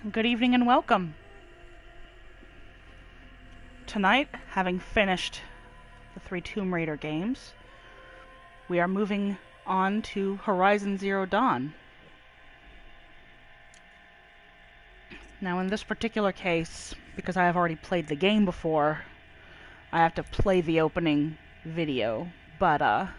Good evening and welcome. Tonight, having finished the 3 Tomb Raider games, we are moving on to Horizon Zero Dawn. Now in this particular case, because I have already played the game before, I have to play the opening video, but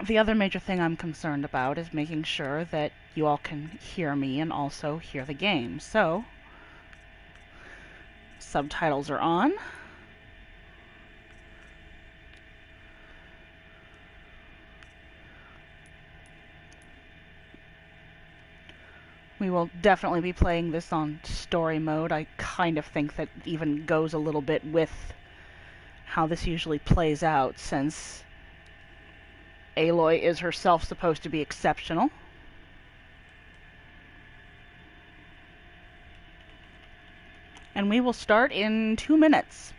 the other major thing I'm concerned about is making sure that you all can hear me and also hear the game. So, subtitles are on. We will definitely be playing this on story mode. I kind of think that even goes a little bit with how this usually plays out, since Aloy is herself supposed to be exceptional. And we will start in 2 minutes.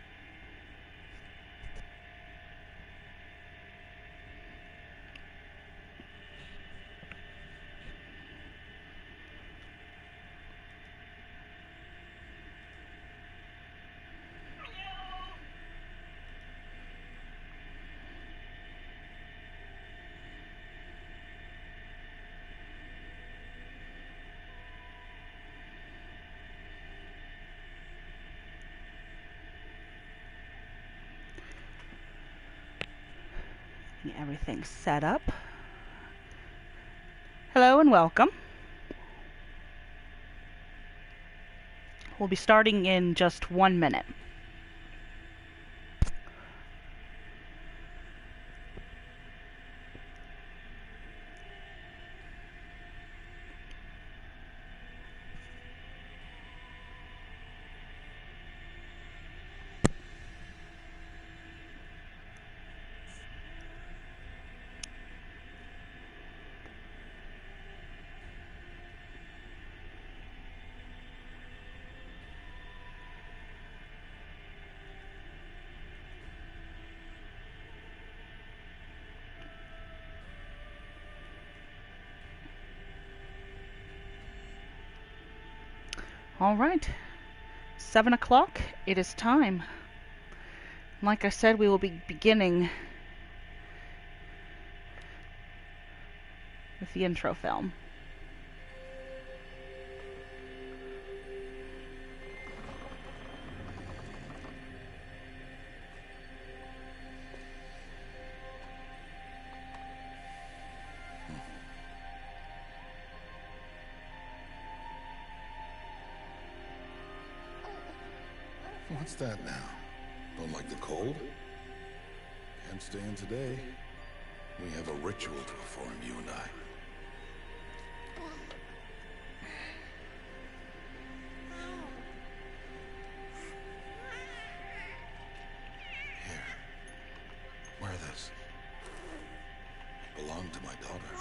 Everything's set up. Hello and welcome. We'll be starting in just 1 minute. All right, 7 o'clock, it is time. Like I said, we will be beginning with the intro film. What's that now? Don't like the cold? Can't stay in today. We have a ritual to perform, you and I. Here. Wear this. It belonged to my daughter.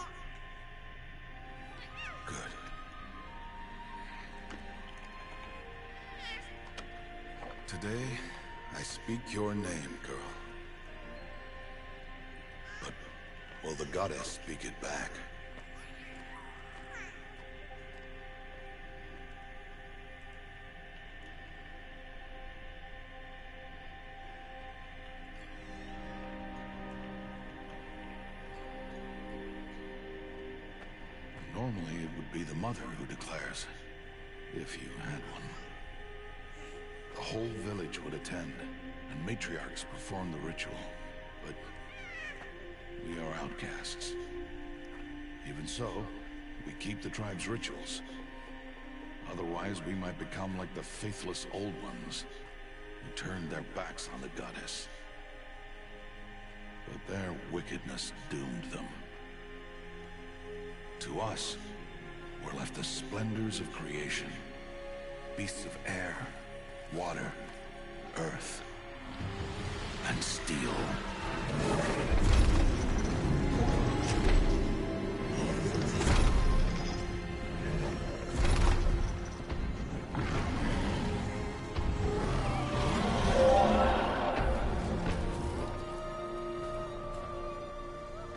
Good. Today, I speak your name, girl. But will the goddess speak it back? Normally, it would be the mother who declares, if you had one. The whole village would attend, and matriarchs perform the ritual, but we are outcasts. Even so, we keep the tribe's rituals. Otherwise, we might become like the faithless old ones, who turned their backs on the goddess. But their wickedness doomed them. To us, were left the splendors of creation, beasts of air, water, earth, and steel.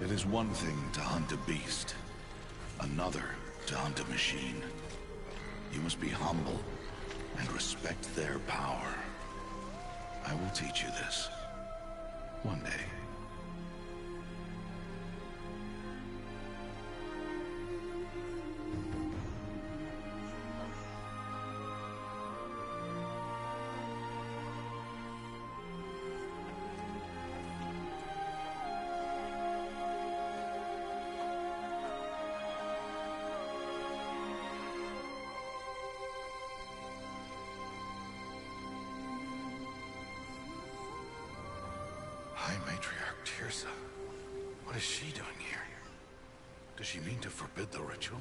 It is one thing to hunt a beast, Another to hunt a machine. You must be humble and respect their power. I will teach you this. One day. High Matriarch Tirsa. What is she doing here? Does she mean to forbid the ritual?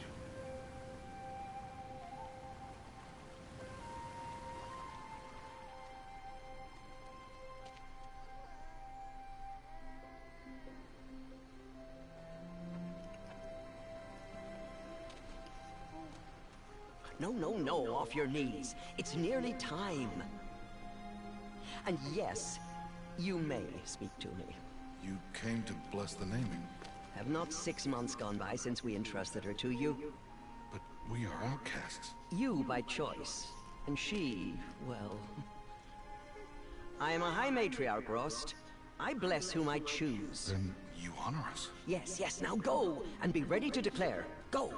No, no, no, off your knees. It's nearly time. And yes, you may speak to me. You came to bless the naming. Have not 6 months gone by since we entrusted her to you? But we are outcasts. You by choice. And she, well... I am a High Matriarch, Rost. I bless whom I choose. Then you honor us. Yes, yes, now go! And be ready to declare. Go!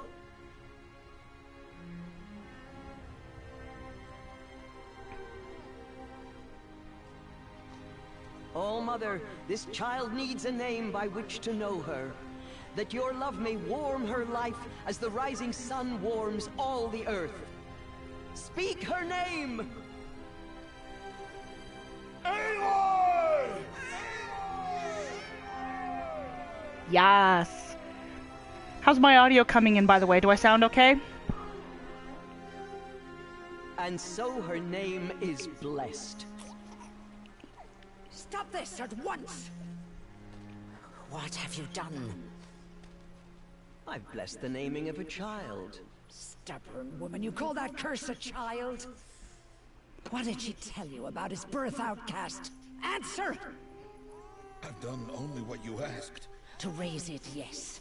Oh, Mother, this child needs a name by which to know her. That your love may warm her life as the rising sun warms all the earth. Speak her name! Aloy! Yes. How's my audio coming in, by the way? Do I sound okay? And so her name is blessed. Stop this at once! What have you done? I've blessed the naming of a child. Stubborn woman, you call that curse a child? What did she tell you about his birth, outcast? Answer! I've done only what you asked. To raise it, yes.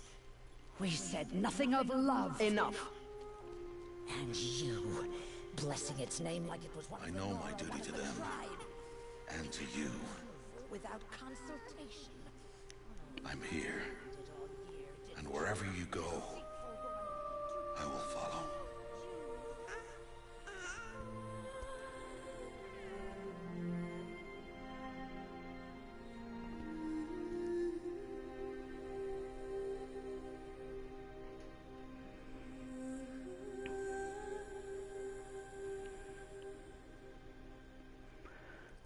We said nothing of love. Enough. And you, blessing its name like it was one I of the know law, my duty one of to the them. tribe. And to you. Without consultation. I'm here. And wherever you go, I will follow.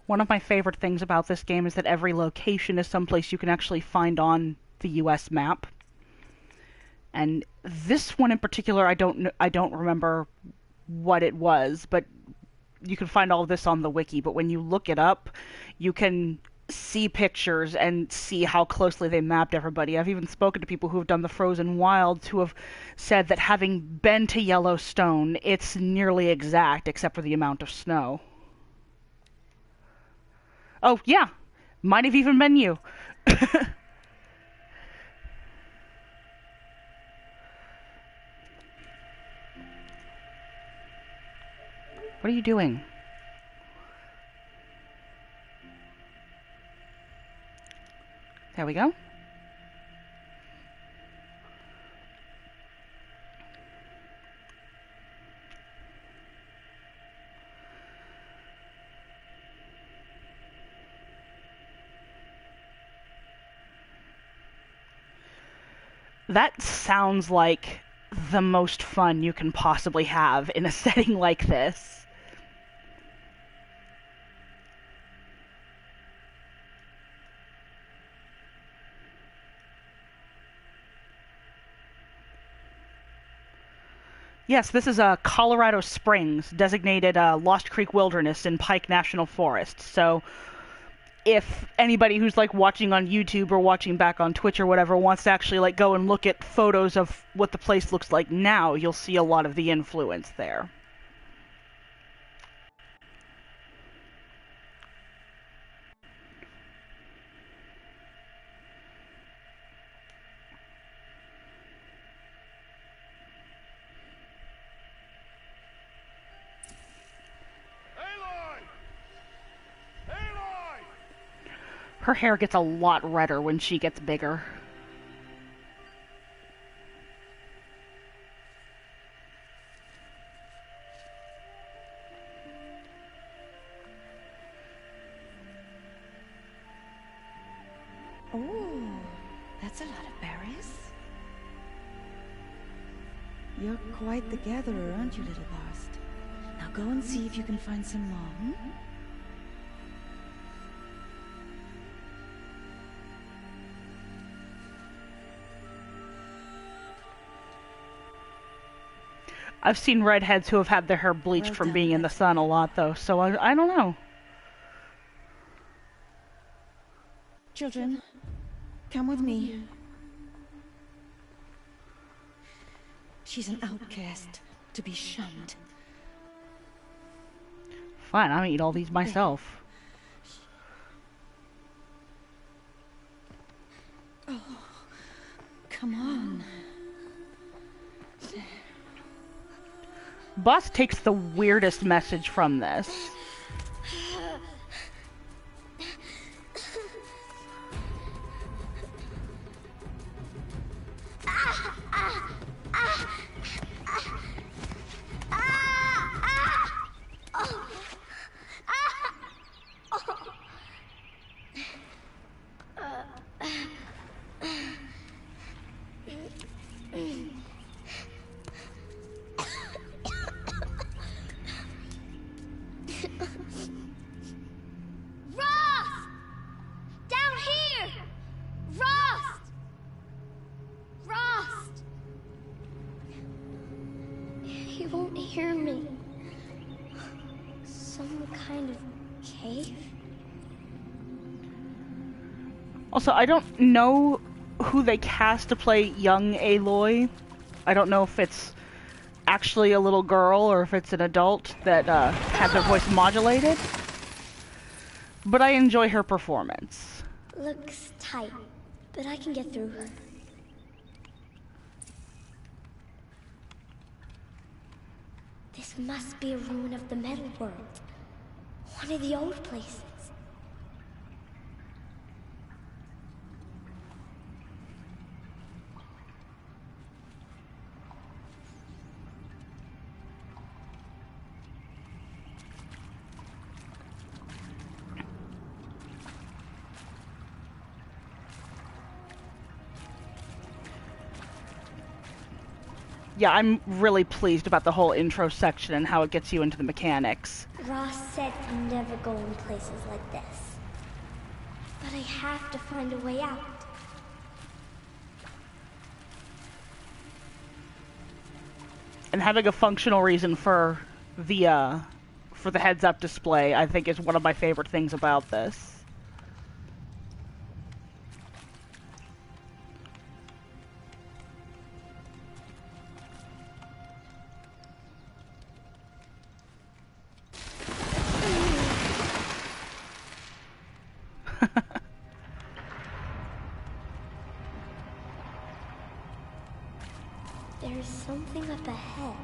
One of my favorite things about this game is that every location is someplace you can actually find on the US map. And this one in particular, I don't remember what it was, but you can find all of this on the wiki. But when you look it up, you can see pictures and see how closely they mapped everybody. I've even spoken to people who have done the Frozen Wilds who have said that having been to Yellowstone, it's nearly exact except for the amount of snow. Oh, yeah. Might have even been you. What are you doing? There we go. That sounds like the most fun you can possibly have in a setting like this. Yes, this is Colorado Springs, designated Lost Creek Wilderness in Pike National Forest. So if anybody who's like watching on YouTube or watching back on Twitch or whatever wants to actually like go and look at photos of what the place looks like now, you'll see a lot of the influence there. Her hair gets a lot redder when she gets bigger. Oh, that's a lot of berries. You're quite the gatherer, aren't you, little Bast? Now go and see if you can find some more, hmm? I've seen redheads who have had their hair bleached Well from done, being in the Red. sun a lot, though, so I don't know. Children, come with me. She's an outcast, to be shunned. Fine, I'll eat all these myself. Come on. Boss takes the weirdest message from this. Rost! Down here! Rost! Rost! He won't hear me. Some kind of cave? Also, I don't know who they cast to play young Aloy. I don't know if it's actually a little girl or if it's an adult that had their voice modulated. But I enjoy her performance. Looks tight, but I can get through. This must be a ruin of the metal world. One of the old places. Yeah, I'm really pleased about the whole intro section and how it gets you into the mechanics. Ross said to never go in places like this. But I have to find a way out. And having a functional reason for the heads-up display, I think, is one of my favorite things about this. There's something up ahead.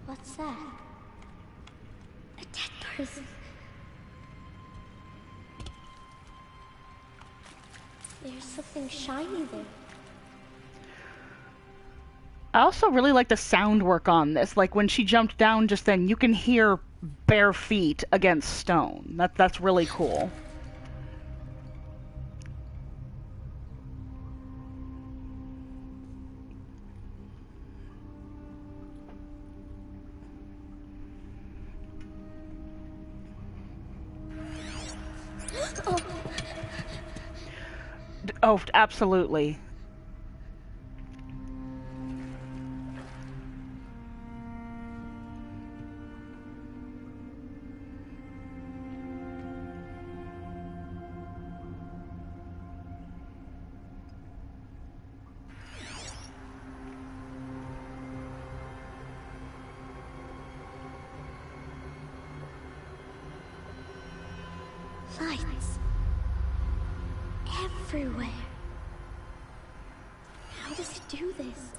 What's that? A dead person. There's something shiny there. I also really like the sound work on this. Like when she jumped down just then, you can hear bare feet against stone. That's really cool. Oh, absolutely. Lights. Everywhere. How does he do this?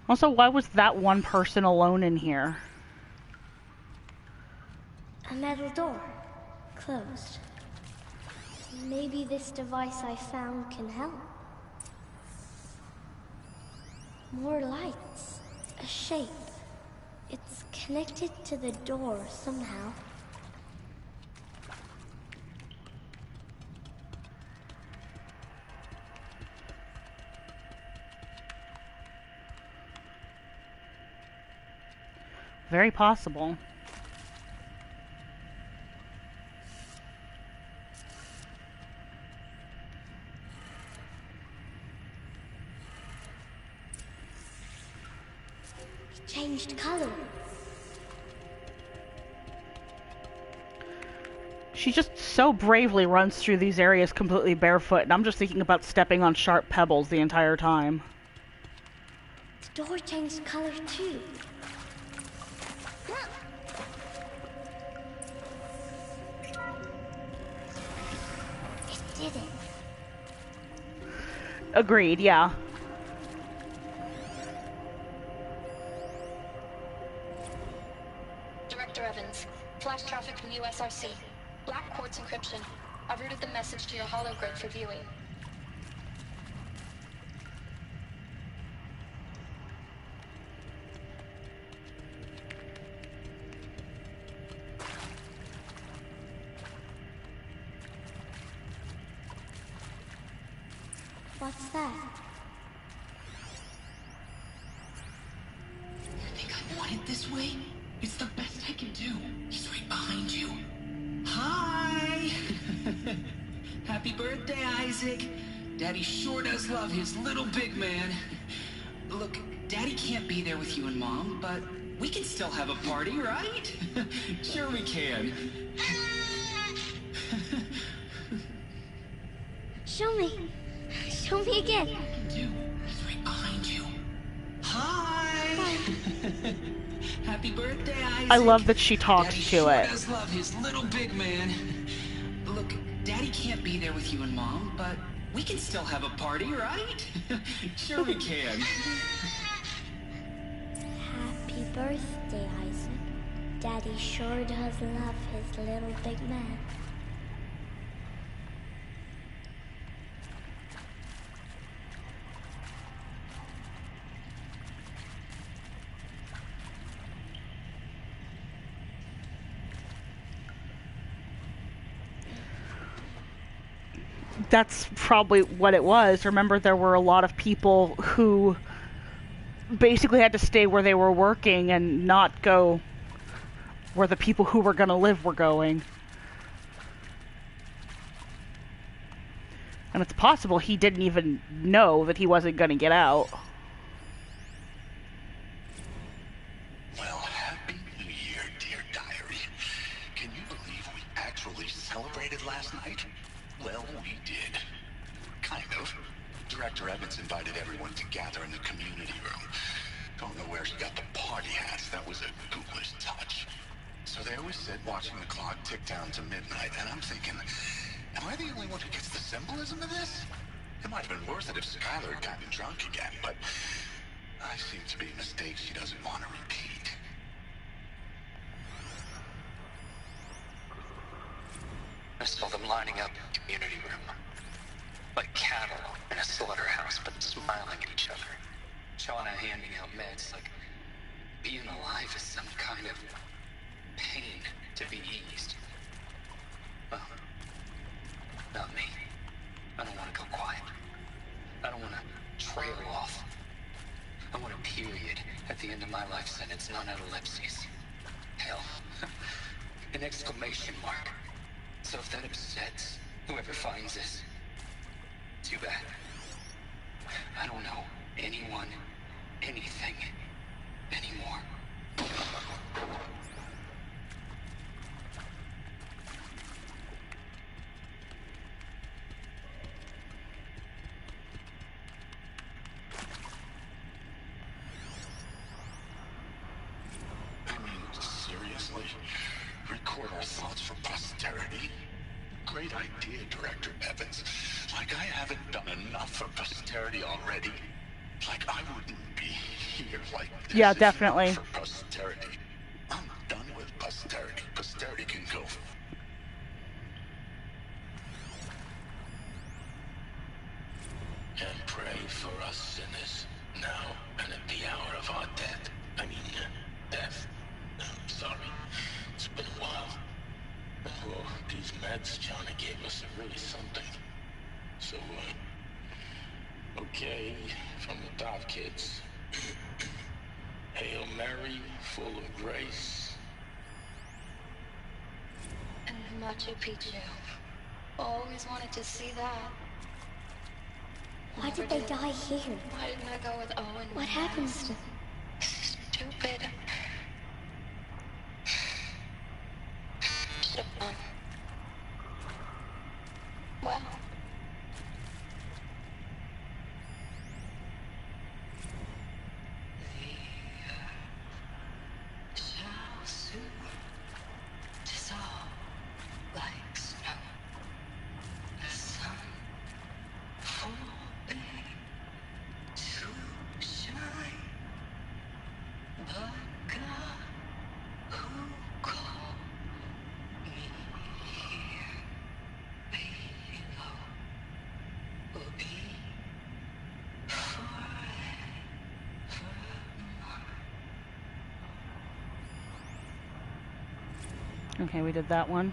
Also, why was that one person alone in here? A metal door. Closed. Maybe this device I found can help. More lights. A shape. It's connected to the door somehow. Very possible. It changed color. She just so bravely runs through these areas completely barefoot, and I'm just thinking about stepping on sharp pebbles the entire time. The door changed color too. It did it. Agreed, yeah. Director Evans, flash traffic from USRC. Black quartz encryption. I've routed the message to your hologrid for viewing. What's that? You think I want it this way? It's the best I can do. He's right behind you. Hi! Happy birthday, Isaac. Daddy sure does love his little big man. Look, Daddy can't be there with you and Mom, but we can still have a party, right? Sure we can. Show me. Show me again. He's right behind you. Hi! Happy birthday, Isaac. I love that she talks Daddy to sure it. does love his little big man. Look, Daddy can't be there with you and Mom, but we can still have a party, right? Sure we can. Happy birthday, Isaac. Daddy sure does love his little big man. That's probably what it was. Remember, there were a lot of people who basically had to stay where they were working and not go where the people who were going to live were going. And it's possible he didn't even know that he wasn't going to get out. Well, happy New Year, dear diary. Can you believe we actually celebrated last night? Well, we did. Kind of. Director Evans invited everyone to gather in the community room. Don't know where he got the party hats. That was a ghoulish touch. So there we sit, watching the clock tick down to midnight, and I'm thinking, am I the only one who gets the symbolism of this? It might have been worth it if Skylar had gotten drunk again, but I seem to be a mistake she doesn't want to repeat. I saw them lining up in the community room. Like cattle in a slaughterhouse, but smiling at each other. Shauna handing out meds, like being alive is some kind of pain to be eased. Well, not me. I don't want to go quiet. I don't want to trail off. I want a period at the end of my life sentence, not an ellipses. Hell, an exclamation mark. So if that upsets whoever finds this, too bad. I don't know anyone, anything, anymore. I mean, seriously? Record our thoughts for posterity? Great idea, Director Evans. Like I haven't done enough for posterity already. Like I wouldn't be here like this. Yeah, if not definitely. For posterity. I'm done with posterity. Posterity can go. And pray for us sinners, now and at the hour of our death. I mean, death. I'm sorry. It's been a while. Well, these meds Johnny gave us are really something. So, okay, from the top, kids. Hail Mary, full of grace. And Machu Picchu. Always wanted to see that. Why did they die here? Why didn't I go with Owen? What happens to them? Stupid. Should've known. Well. Shall soon dissolve like snow. The sun forbade to shine, but God who called me here below will be forevermore. Okay, we did that one.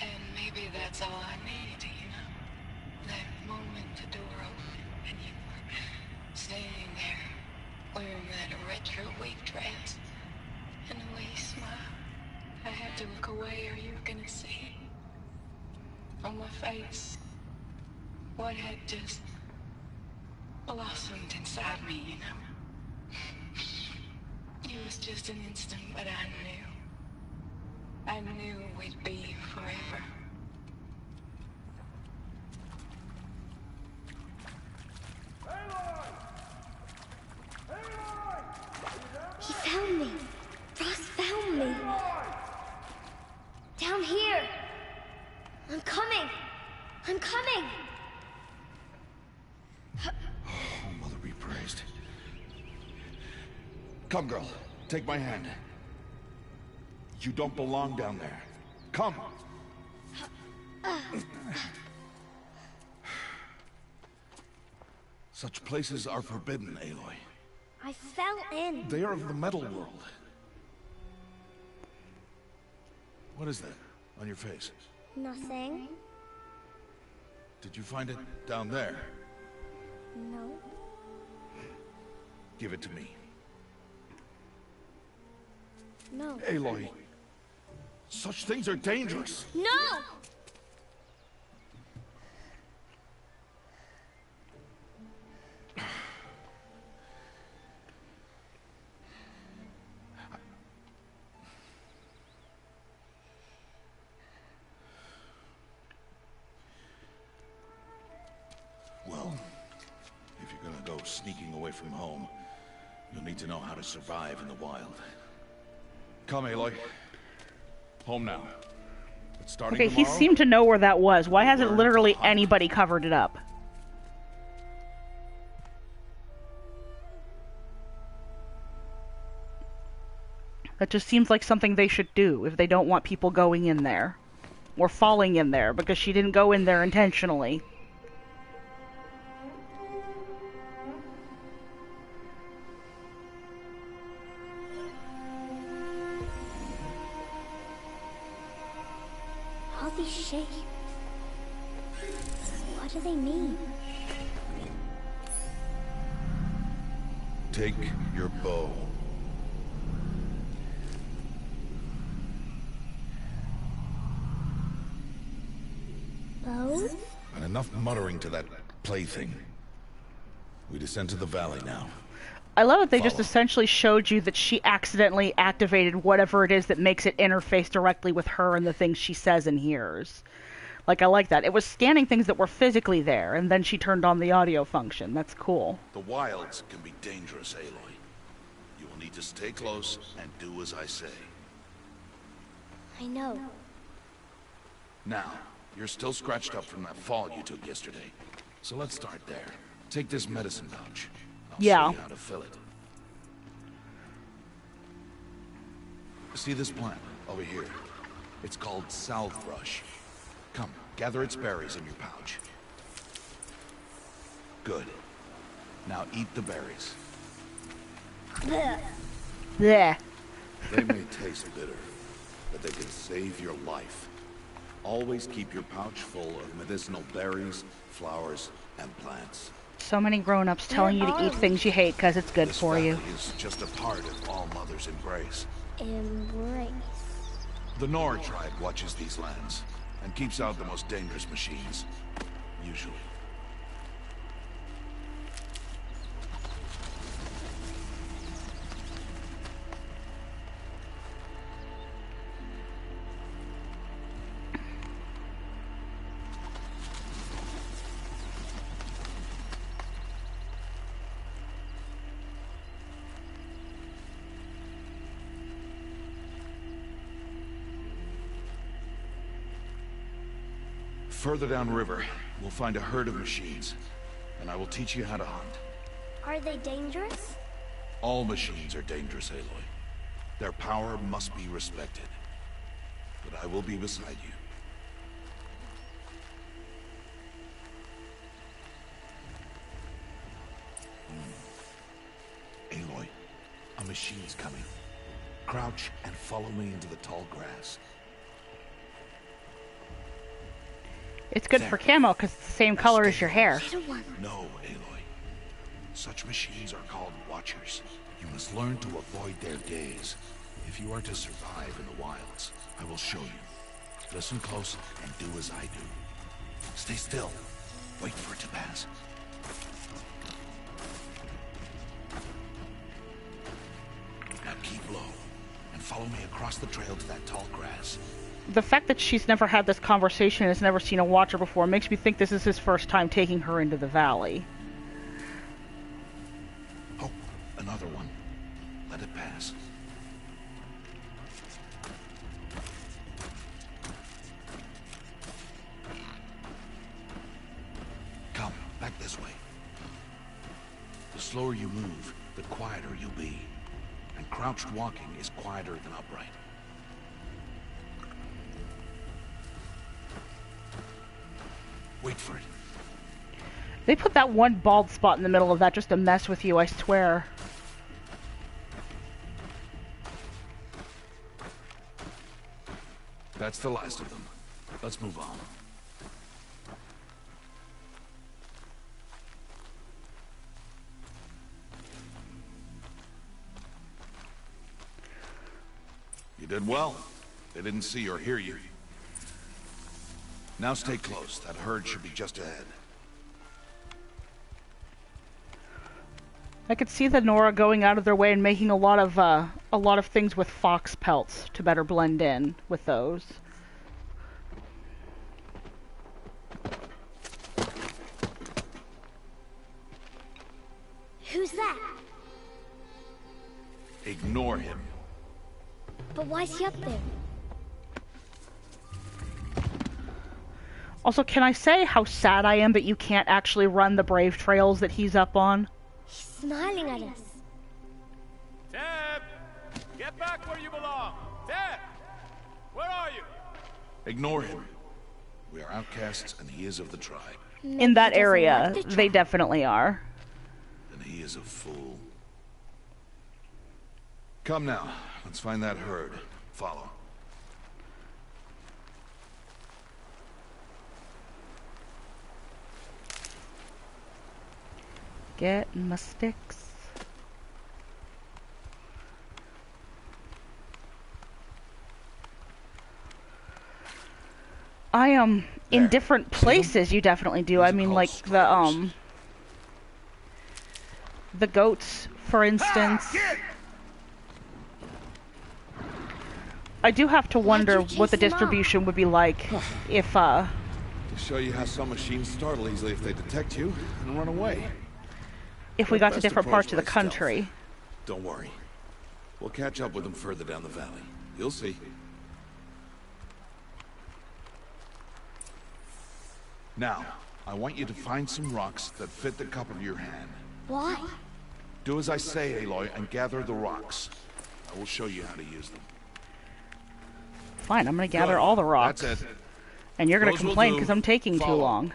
And maybe that's all I needed, you know? That moment the door opened and you were standing there wearing that retro wave dress and the way you smiled. I had to look away or you were gonna see from my face what had just blossomed inside me, you know? It was just an instant, but I knew we'd be forever. He found me. Ross found me. Down here. I'm coming. I'm coming. Oh, Mother be praised. Come, girl. Take my hand. You don't belong down there. Come. Such places are forbidden, Aloy. I fell in. They are of the metal world. What is that on your face? Nothing. Did you find it down there? No. Give it to me. No. Aloy, such things are dangerous. No! Well, if you're gonna go sneaking away from home, you'll need to know how to survive in the wild. Come, Aloy. Home now. But starting Okay, he tomorrow, seemed to know where that was. Why hasn't learn to literally hunt. anybody covered it up? That just seems like something they should do if they don't want people going in there. Or falling in there, because she didn't go in there intentionally. All these shapes. What do they mean? take your bow. Bow? And enough muttering to that plaything. We descend to the valley now. I love that they just Follow. essentially showed you that she accidentally activated whatever it is that makes it interface directly with her and the things she says and hears. Like, I like that. It was scanning things that were physically there, and then she turned on the audio function. That's cool. The wilds can be dangerous, Aloy. You will need to stay close and do as I say. I know. Now, You're still scratched up from that fall you took yesterday. So let's start there. Take this medicine pouch. I'll show you how to fill it. See this plant over here? It's called salve brush. Come, gather its berries in your pouch. Good. Now eat the berries. Blech. They may taste bitter, but they can save your life. Always keep your pouch full of medicinal berries, flowers, and plants. So many grown-ups telling you to eat things you hate because it's good for you. This is just a part of All Mother's embrace. Embrace. The Nora tribe watches these lands and keeps out the most dangerous machines. Usually. Further downriver, we'll find a herd of machines, and I will teach you how to hunt. Are they dangerous? All machines are dangerous, Aloy. Their power must be respected. But I will be beside you. Aloy, a machine's coming. Crouch and follow me into the tall grass. It's good for camo because it's the same color as your hair. No, Aloy. Such machines are called Watchers. You must learn to avoid their gaze. If you are to survive in the wilds, I will show you. Listen close and do as I do. Stay still. Wait for it to pass. Now keep low and follow me across the trail to that tall grass. The fact that she's never had this conversation and has never seen a Watcher before makes me think this is his first time taking her into the valley. Oh, another one. Let it pass. Come, back this way. The slower you move, the quieter you'll be. And crouched walking is quieter than upright. Wait for it. They put that one bald spot in the middle of that just to mess with you, I swear. That's the last of them. Let's move on. You did well. They didn't see or hear you. Now stay close. That herd should be just ahead. I could see the Nora going out of their way and making a lot of things with fox pelts to better blend in with those. Who's that? Ignore him. But why's he up there? Also, can I say how sad I am that you can't actually run the brave trails that he's up on? He's smiling at us. Teb! Get back where you belong! Teb! Where are you? Ignore him. We are outcasts and he is of the tribe. In that area, they definitely are. And he is a fool. Come now, let's find that herd. Follow. Getting my sticks. I am in different places. You definitely do. I mean, like the goats, for instance. I do have to wonder what the distribution would be like if To show you how some machines startle easily if they detect you and run away. If we got to different parts of the country. Don't worry. We'll catch up with them further down the valley. You'll see. Now, I want you to find some rocks that fit the cup of your hand. Why? Do as I say, Aloy, and gather the rocks. I will show you how to use them. Fine, I'm gonna gather Good. all the rocks. That's it. And you're gonna Those will complain do. because I'm taking too Follow. long.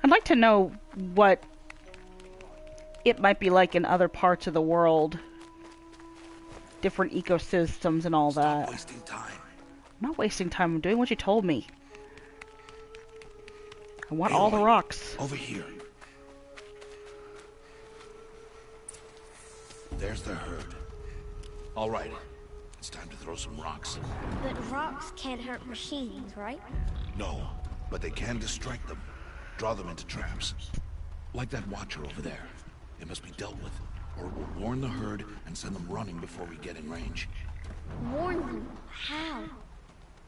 I'd like to know what it might be like in other parts of the world. Different ecosystems and all that. Stop wasting time. I'm not wasting time. I'm doing what you told me. I want all the Aloy, rocks. Over here. There's the herd. All right. It's time to throw some rocks. But rocks can't hurt machines, right? No, but they can distract them. Draw them into traps. Like that watcher over there. It must be dealt with, or it will warn the herd and send them running before we get in range. Warn them. How?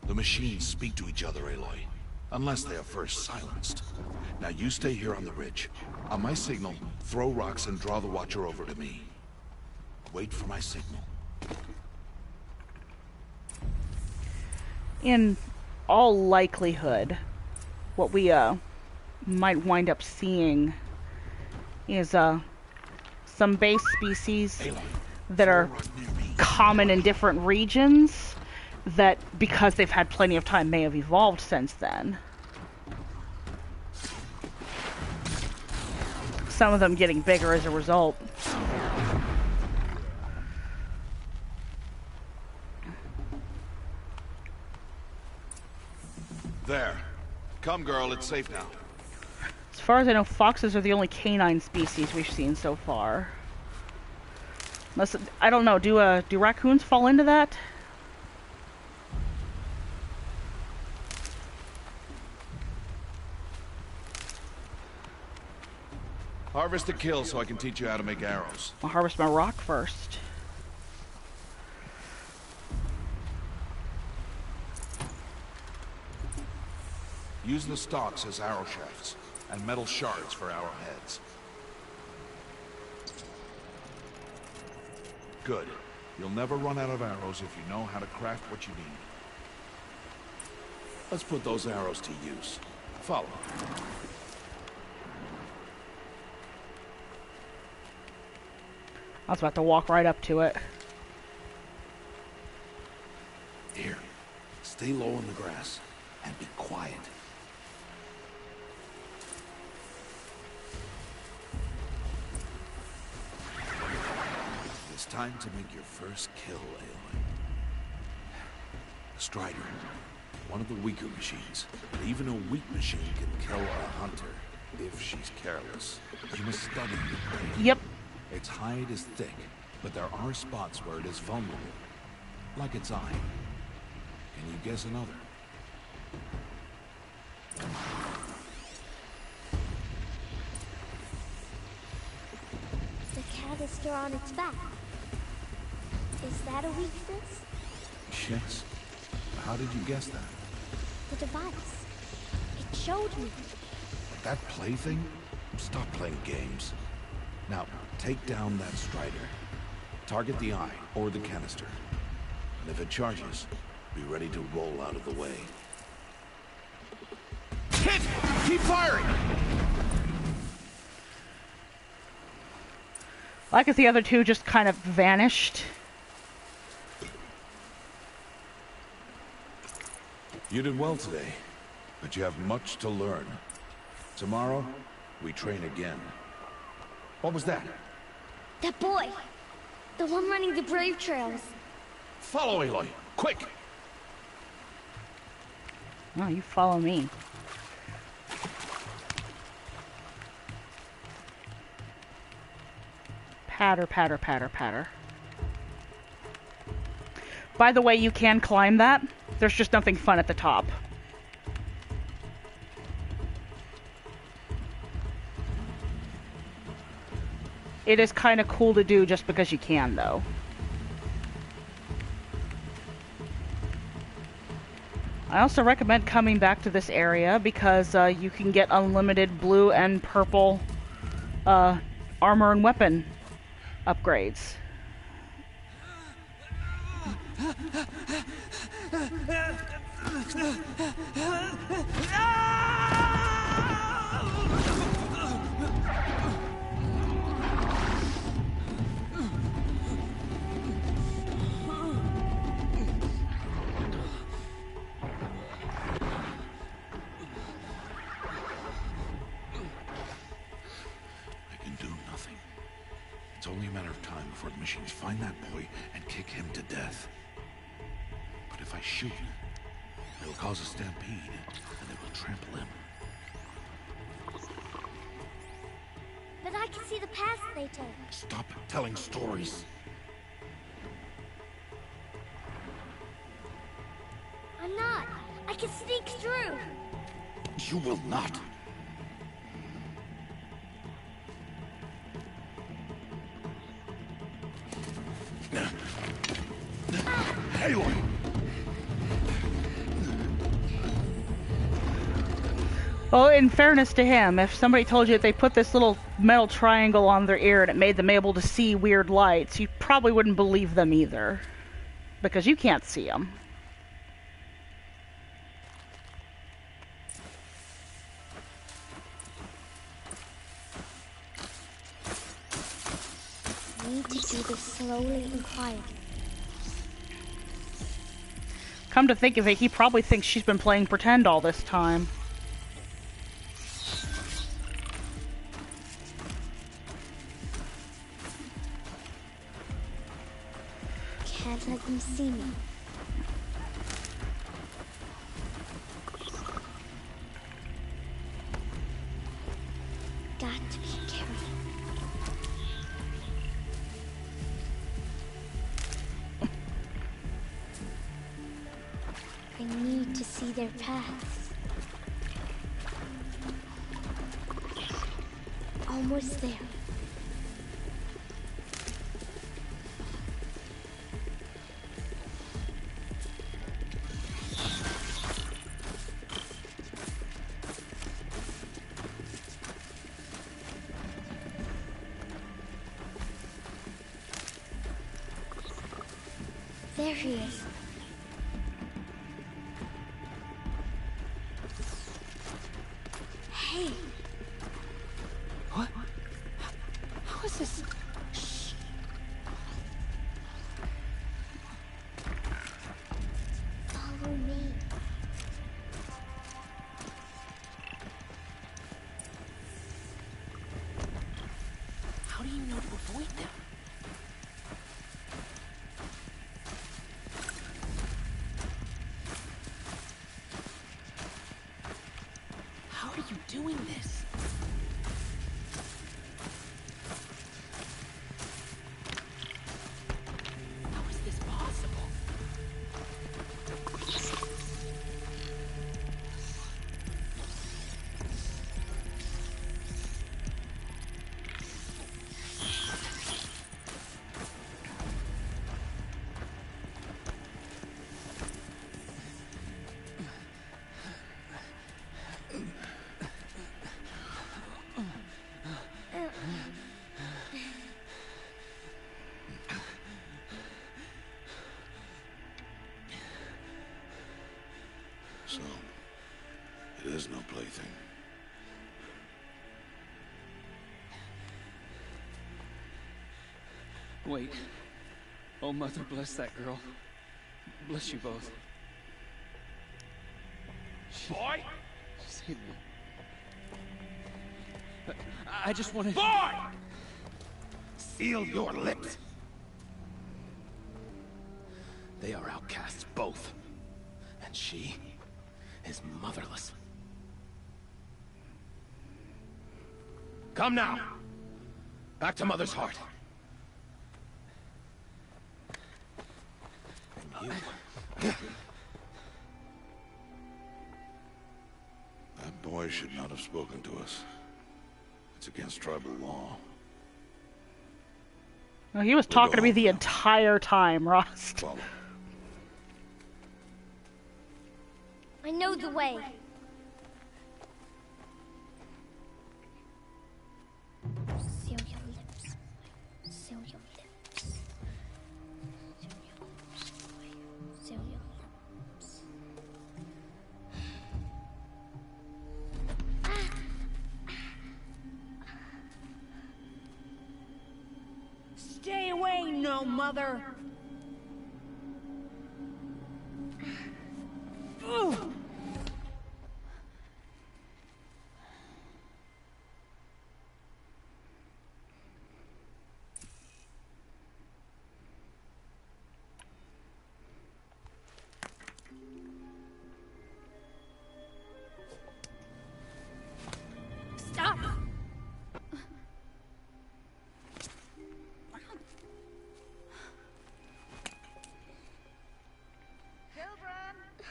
The machines speak to each other, Aloy. Unless they are first silenced. Now you stay here on the ridge. On my signal, throw rocks and draw the watcher over to me. Wait for my signal. In all likelihood, what we might wind up seeing is some base species that are common in different regions that, because they've had plenty of time, may have evolved since then. Some of them getting bigger as a result. There. Come, girl, it's safe now. As far as I know, foxes are the only canine species we've seen so far. Unless, I don't know, do raccoons fall into that? Harvest a kill so I can teach you how to make arrows. I'll harvest my rock first. Use the stalks as arrow shafts, and metal shards for arrowheads. Good. You'll never run out of arrows if you know how to craft what you need. Let's put those arrows to use. Follow. I was about to walk right up to it. Here. Stay low in the grass, and be quiet. It's time to make your first kill, Aloy. Strider. One of the weaker machines. But even a weak machine can kill a hunter, if she's careless. You must study the prey. Yep. Its hide is thick, but there are spots where it is vulnerable. Like its eye. Can you guess another? The canister on its back. Is that a weakness? Yes. How did you guess that? The device. It showed me. That plaything? Stop playing games. Now, take down that strider. Target the eye, or the canister. And if it charges, be ready to roll out of the way. Hit! Keep firing! Like as the other two just kind of vanished. You did well today, but you have much to learn. Tomorrow, we train again. What was that? That boy! The one running the brave trails. Follow Aloy, quick! Oh, you follow me. Patter, patter, patter, patter. By the way, you can climb that. There's just nothing fun at the top. It is kind of cool to do just because you can, though. I also recommend coming back to this area because you can get unlimited blue and purple armor and weapon upgrades. It's only a matter of time before the machines find that boy and kick him to death. But if I shoot, it'll cause a stampede, and it will trample him. But I can see the path they take. Stop telling stories. I'm not. I can sneak through. You will not. Aloy! Well, in fairness to him, if somebody told you that they put this little metal triangle on their ear and it made them able to see weird lights, you probably wouldn't believe them either. Because you can't see them. I need to do this slowly and quietly. Come to think of it, he probably thinks she's been playing pretend all this time. Can't let them see me. Got to be careful. I need to see their paths. Almost there. There he is. Hey. What? How is this? Shh. Follow me. How do you know to avoid them? How are you doing this? How is this possible? So, it is no plaything. Wait. Oh, Mother, bless that girl. Bless you both. Boy! Save me. I just wanted... Boy! Seal your lips! They are outcasts, both. And she is motherless. Come now! Back to Mother's heart. And you... That boy should not have spoken to us. It's against tribal law. Well, he was talking to me the entire time, Rost. Follow. know the way. Seal your lips. Seal your lips. Seal your lips. Seal your lips. Stay away, no mother! Ugh. Stop!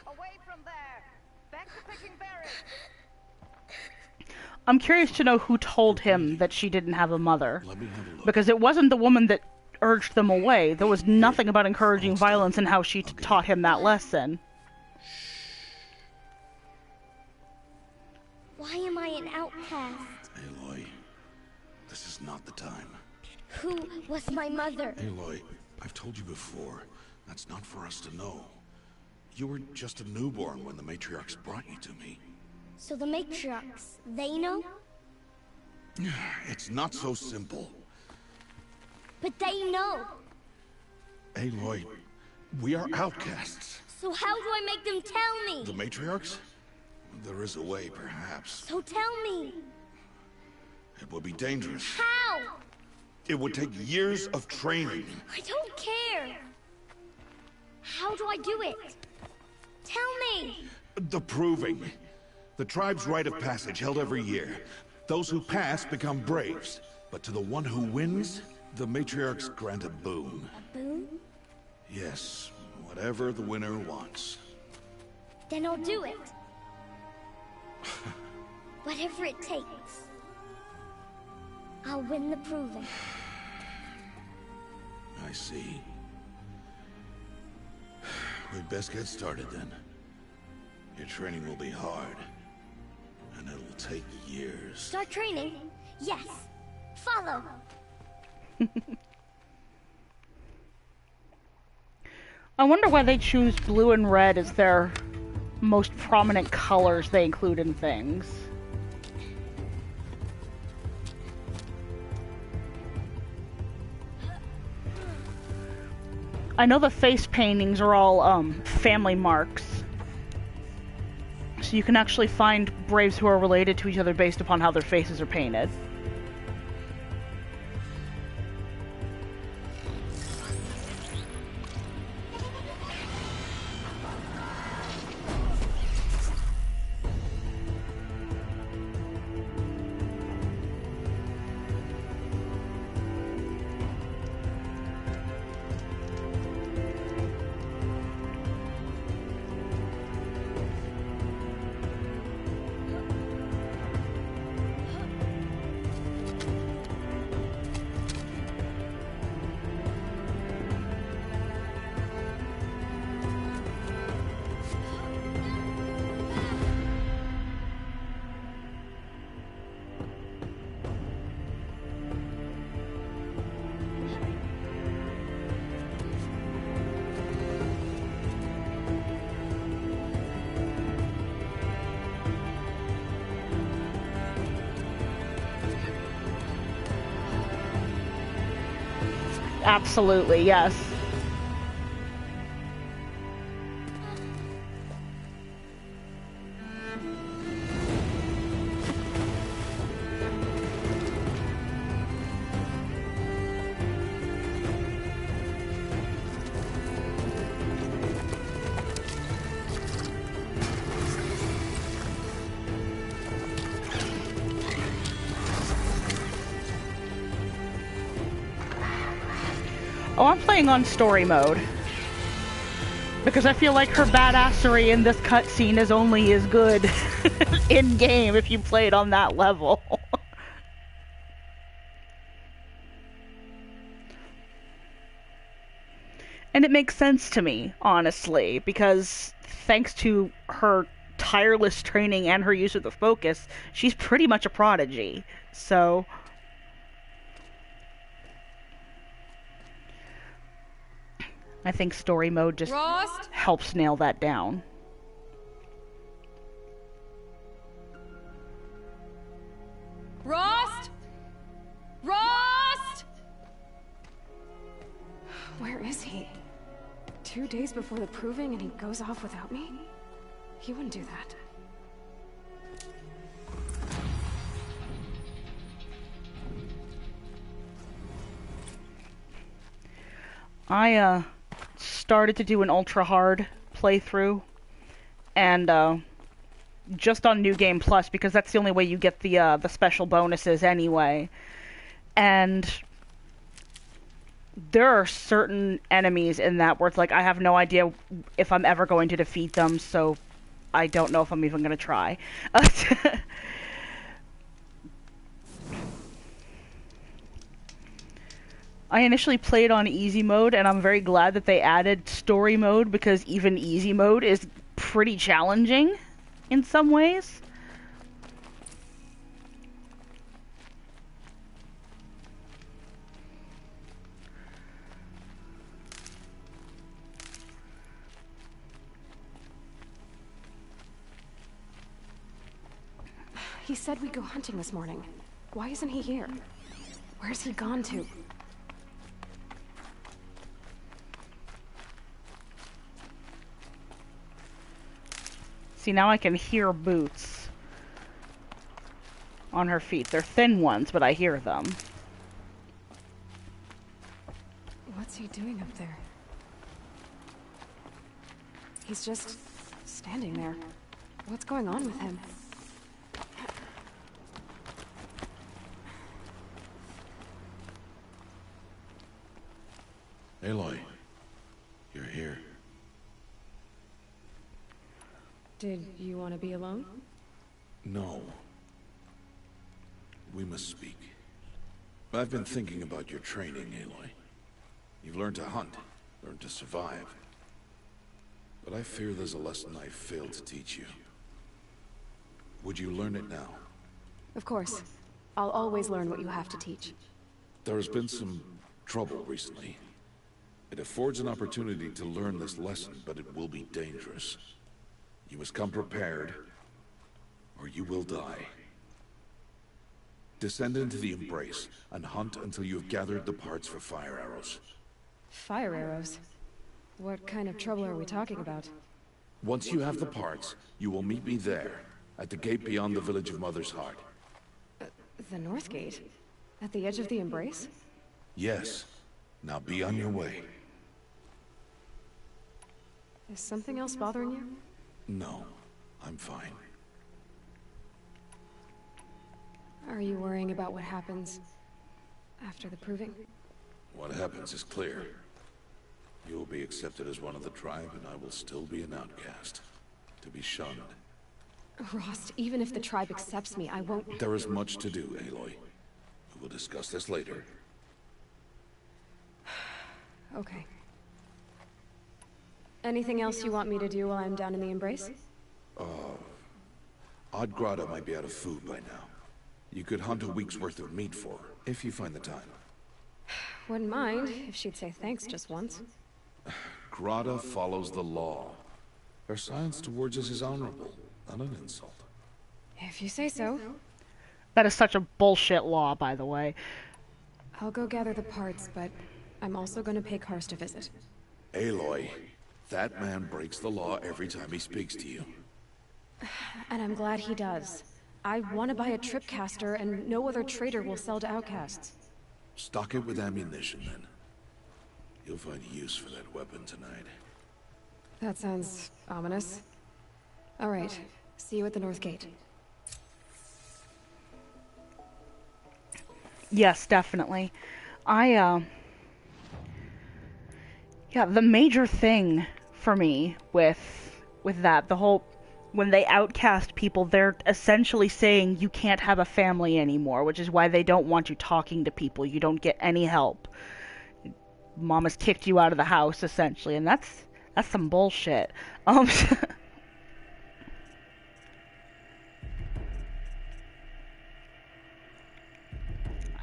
Away from there! Back to picking berries! I'm curious to know who told him that she didn't have a mother. Let me have a look. Because it wasn't the woman that urged them away. There was nothing about encouraging violence in how she taught him that lesson. Why am I an outcast? Aloy, this is not the time. Who was my mother? Aloy, I've told you before, that's not for us to know. You were just a newborn when the matriarchs brought you to me. So the matriarchs, they know? It's not so simple. But they know. Aloy, we are outcasts. So how do I make them tell me? The matriarchs? There is a way, perhaps. So tell me. It would be dangerous. How? It would take years of training. I don't care. How do I do it? Tell me. The proving. The tribe's rite of passage held every year. Those who pass become braves. But to the one who wins, the matriarchs grant a boon. A boon? Yes, whatever the winner wants. Then I'll do it. Whatever it takes. I'll win the proving. I see. We'd best get started then. Your training will be hard. And it'll take years. Start training? Yes. Follow. I wonder why they choose blue and red as their most prominent colors they include in things. I know the face paintings are all family marks. So you can actually find braves who are related to each other based upon how their faces are painted. Absolutely, yes. Oh, I'm playing on story mode. Because I feel like her badassery in this cutscene is only as good in-game if you play it on that level. And it makes sense to me, honestly, because thanks to her tireless training and her use of the focus, she's pretty much a prodigy. So I think story mode just Rost? helps nail that down. Rost? Rost? Where is he? 2 days before the proving and he goes off without me? He wouldn't do that. I started to do an ultra hard playthrough, and just on New Game Plus, because that's the only way you get the special bonuses anyway. And there are certain enemies in that where it's like I have no idea if I'm ever going to defeat them, so I don't know if I'm even going to try. I initially played on easy mode, and I'm very glad that they added story mode, because even easy mode is pretty challenging in some ways. He said we'd go hunting this morning. Why isn't he here? Where's he gone to? See, now I can hear boots on her feet. They're thin ones, but I hear them. What's he doing up there? He's just standing there. What's going on with him? Aloy, you're here. Did you want to be alone? No. We must speak. I've been thinking about your training, Aloy. You've learned to hunt, learned to survive. But I fear there's a lesson I failed to teach you. Would you learn it now? Of course. I'll always learn what you have to teach. There has been some trouble recently. It affords an opportunity to learn this lesson, but it will be dangerous. You must come prepared, or you will die. Descend into the Embrace, and hunt until you have gathered the parts for fire arrows. Fire arrows? What kind of trouble are we talking about? Once you have the parts, you will meet me there, at the gate beyond the village of Mother's Heart. The North Gate? At the edge of the Embrace? Yes. Now be on your way. Is something else bothering you? No, I'm fine. Are you worrying about what happens after the proving? What happens is clear. You will be accepted as one of the tribe, and I will still be an outcast. To be shunned. Rost, even if the tribe accepts me, I won't... There is much to do, Aloy. We will discuss this later. Okay. Anything else you want me to do while I'm down in the Embrace? Odd Grata might be out of food by now. You could hunt a week's worth of meat for her, if you find the time. Wouldn't mind if she'd say thanks just once. Grata follows the law. Her silence towards us is honorable, not an insult. If you say so. That is such a bullshit law, by the way. I'll go gather the parts, but I'm also going to pay Karst a visit. Aloy, that man breaks the law every time he speaks to you. And I'm glad he does. I want to buy a tripcaster, and no other trader will sell to outcasts. Stock it with ammunition, then. You'll find use for that weapon tonight. That sounds ominous. All right. See you at the North Gate. Yes, definitely. Yeah, the major thing for me with that, the whole, when they outcast people, they're essentially saying you can't have a family anymore, which is why they don't want you talking to people. You don't get any help. Mama's kicked you out of the house, essentially, and that's some bullshit.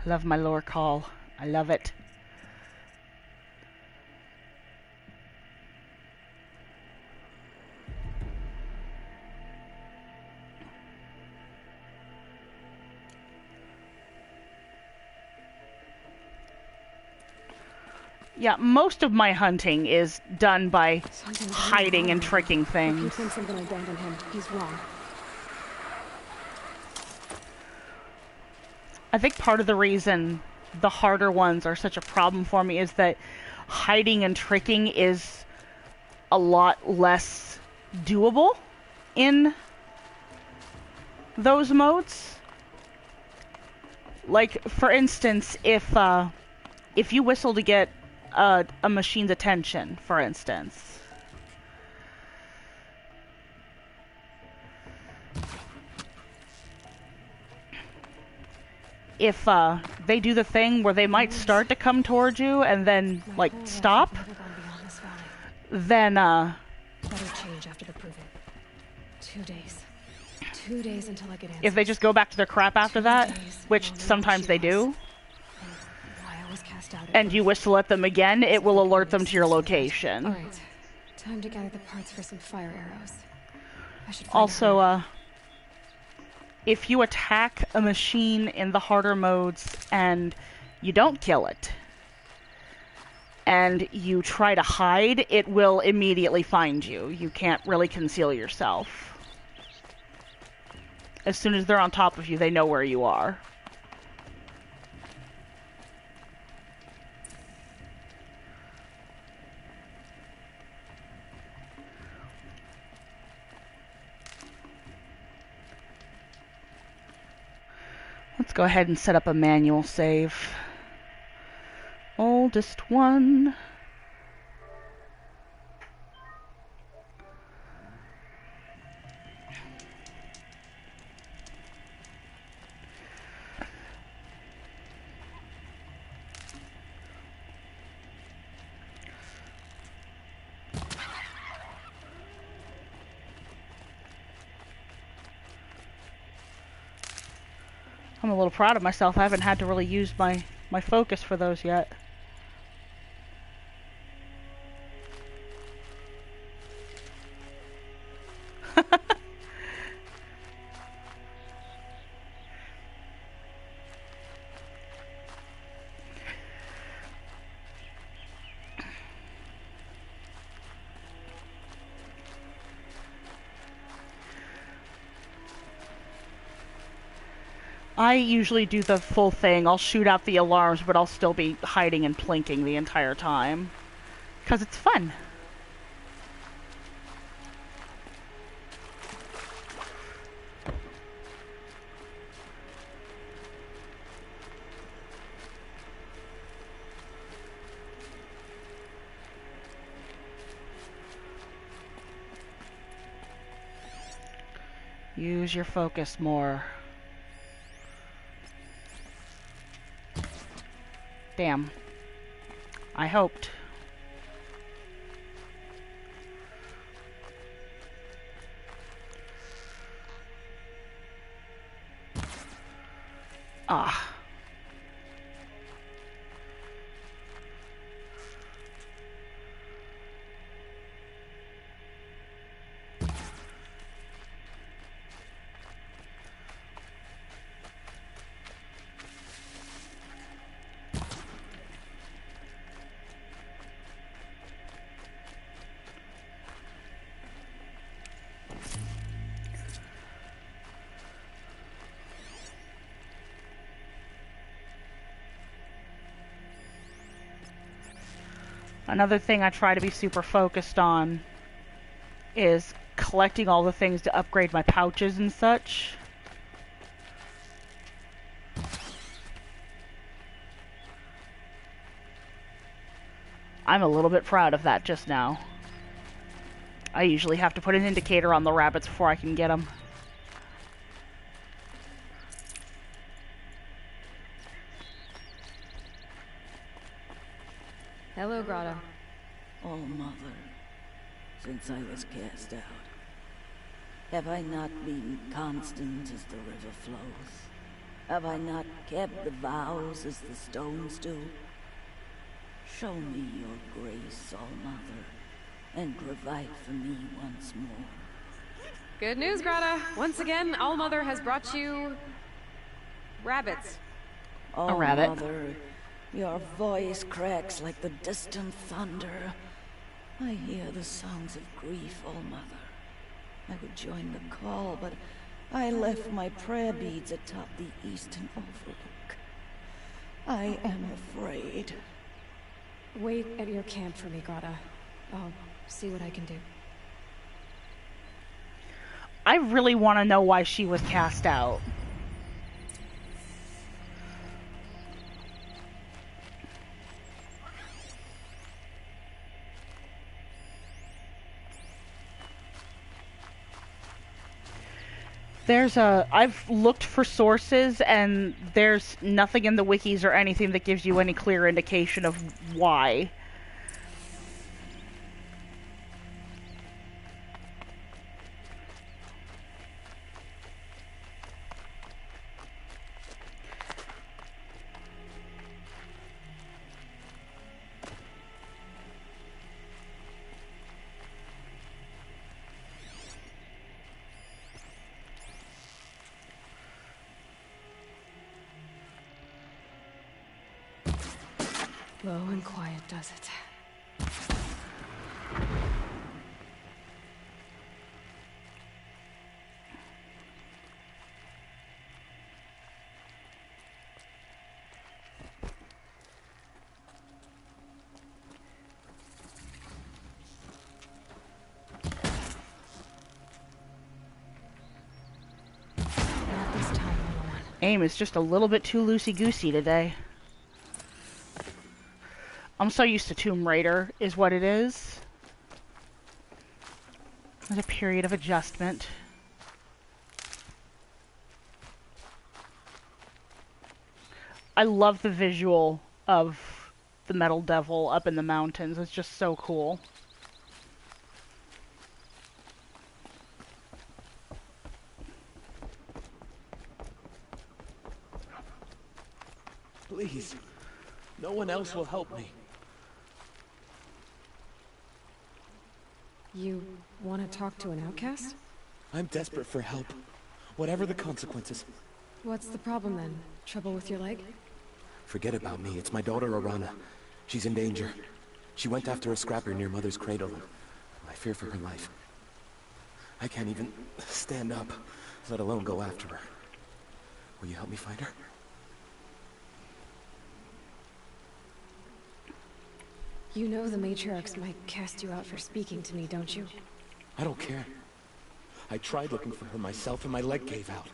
Love my lore call. I love it. Yeah, most of my hunting is done by hiding and tricking things. If he thinks I'm gonna abandon him, he's wrong. I think part of the reason the harder ones are such a problem for me is that hiding and tricking is a lot less doable in those modes. Like, for instance, if you whistle to get a machine's attention, for instance, if they do the thing where they might start to come towards you and then, like, stop, then That'll change after the proving. 2 days. 2 days until I get answers. if they just go back to their crap after that, which sometimes they do, Why I was cast out and you whistle at them again, it will alert them to your location. Alright. Time to gather the parts for some fire arrows. I should find Also, if you attack a machine in the harder modes and you don't kill it, and you try to hide, it will immediately find you. You can't really conceal yourself. As soon as they're on top of you, they know where you are. Let's go ahead and set up a manual save. Oldest one. I'm a little proud of myself. I haven't had to really use my focus for those yet. I usually do the full thing. I'll shoot out the alarms, but I'll still be hiding and plinking the entire time. Because it's fun. Use your focus more. Damn. I hoped. Ah. Another thing I try to be super focused on is collecting all the things to upgrade my pouches and such. I'm a little bit proud of that just now. I usually have to put an indicator on the rabbits before I can get them. Hello, Grotto. Oh, Mother, since I was cast out, have I not been constant as the river flows? Have I not kept the vows as the stones do? Show me your grace, All-Mother, and provide for me once more. Good news, Grata. Once again, All-Mother has brought you... rabbits. A rabbit. All-Mother, your voice cracks like the distant thunder. I hear the songs of grief, All-Mother. I would join the call, but I left my prayer beads atop the eastern overlook. I am afraid. Wait at your camp for me, Grata. I'll see what I can do. I really want to know why she was cast out. I've looked for sources, and there's nothing in the wikis or anything that gives you any clear indication of why. Low and quiet does it. Not this time, little one. AIM is just a little bit too loosey-goosey today. I'm so used to Tomb Raider, is what it is. There's a period of adjustment. I love the visual of the Metal Devil up in the mountains. It's just so cool. Please, no one else will help me. You want to talk to an outcast? I'm desperate for help, whatever the consequences. What's the problem then? Trouble with your leg? Forget about me, it's my daughter Arana. She's in danger. She went after a scrapper near Mother's cradle, and I fear for her life. I can't even stand up, let alone go after her. Will you help me find her? You know the matriarchs might cast you out for speaking to me, don't you? I don't care. I tried looking for her myself and my leg gave out.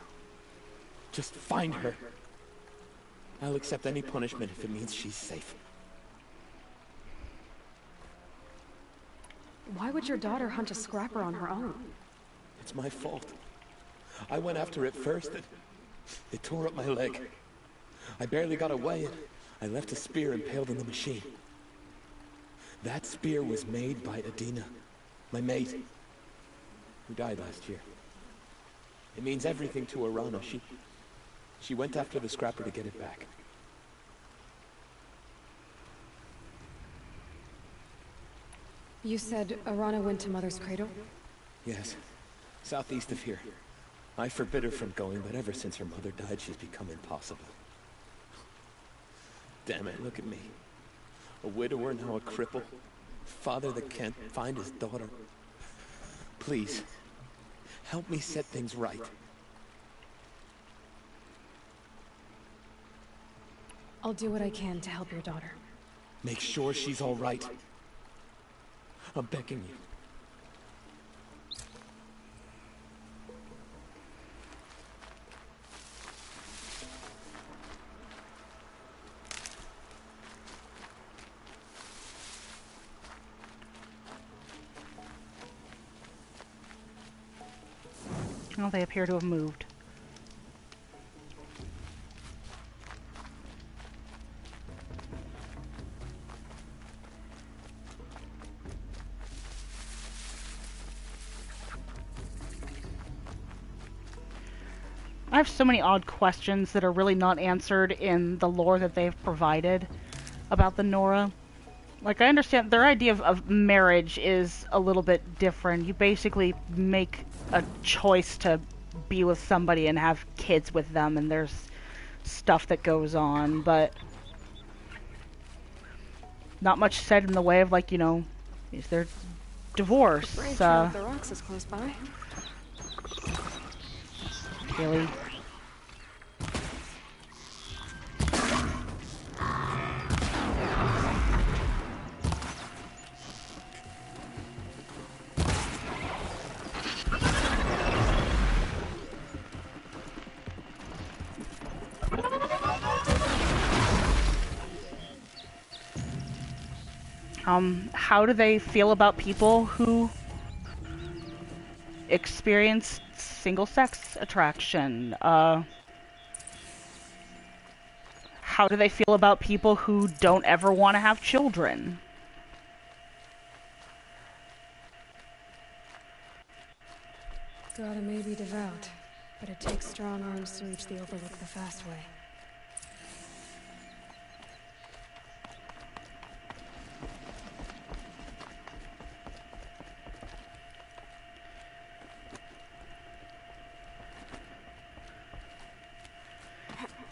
Just find her. I'll accept any punishment if it means she's safe. Why would your daughter hunt a scrapper on her own? It's my fault. I went after it first and it tore up my leg. I barely got away and I left a spear impaled in the machine. That spear was made by Adina, my mate, who died last year. It means everything to Arana. She went after the scrapper to get it back. You said Arana went to Mother's cradle? Yes, southeast of here. I forbid her from going, but ever since her mother died, she's become impossible. Damn it, look at me. A widower, now a cripple. Father that can't find his daughter. Please, help me set things right. I'll do what I can to help your daughter. Make sure she's all right. I'm begging you. Well, they appear to have moved. I have so many odd questions that are really not answered in the lore that they've provided about the Nora. Like, I understand their idea of marriage is a little bit different. You basically make a choice to be with somebody and have kids with them, and there's stuff that goes on, but not much said in the way of, like, you know, is there divorce? Brave Trail of the Rocks is close by. Really? How do they feel about people who experience single-sex attraction? How do they feel about people who don't ever want to have children? Gotta may be devout, but it takes strong arms to reach the Overlook the fast way.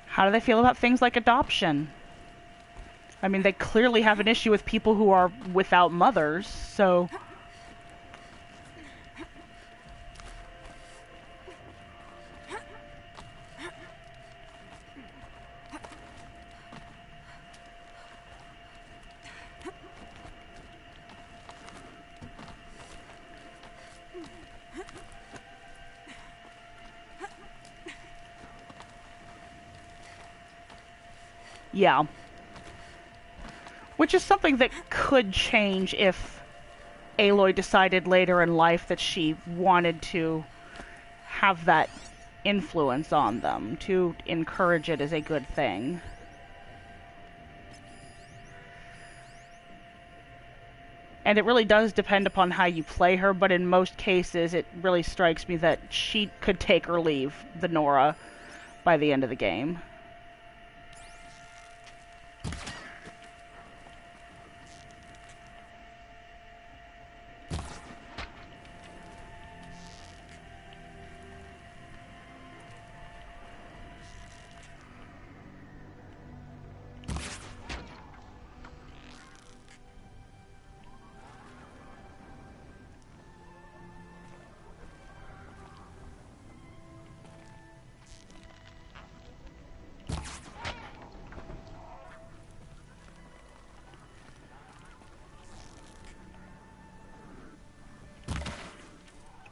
How do they feel about things like adoption? I mean, they clearly have an issue with people who are without mothers, so... Yeah. Which is something that could change if Aloy decided later in life that she wanted to have that influence on them, to encourage it as a good thing. And it really does depend upon how you play her, but in most cases it really strikes me that she could take or leave the Nora by the end of the game.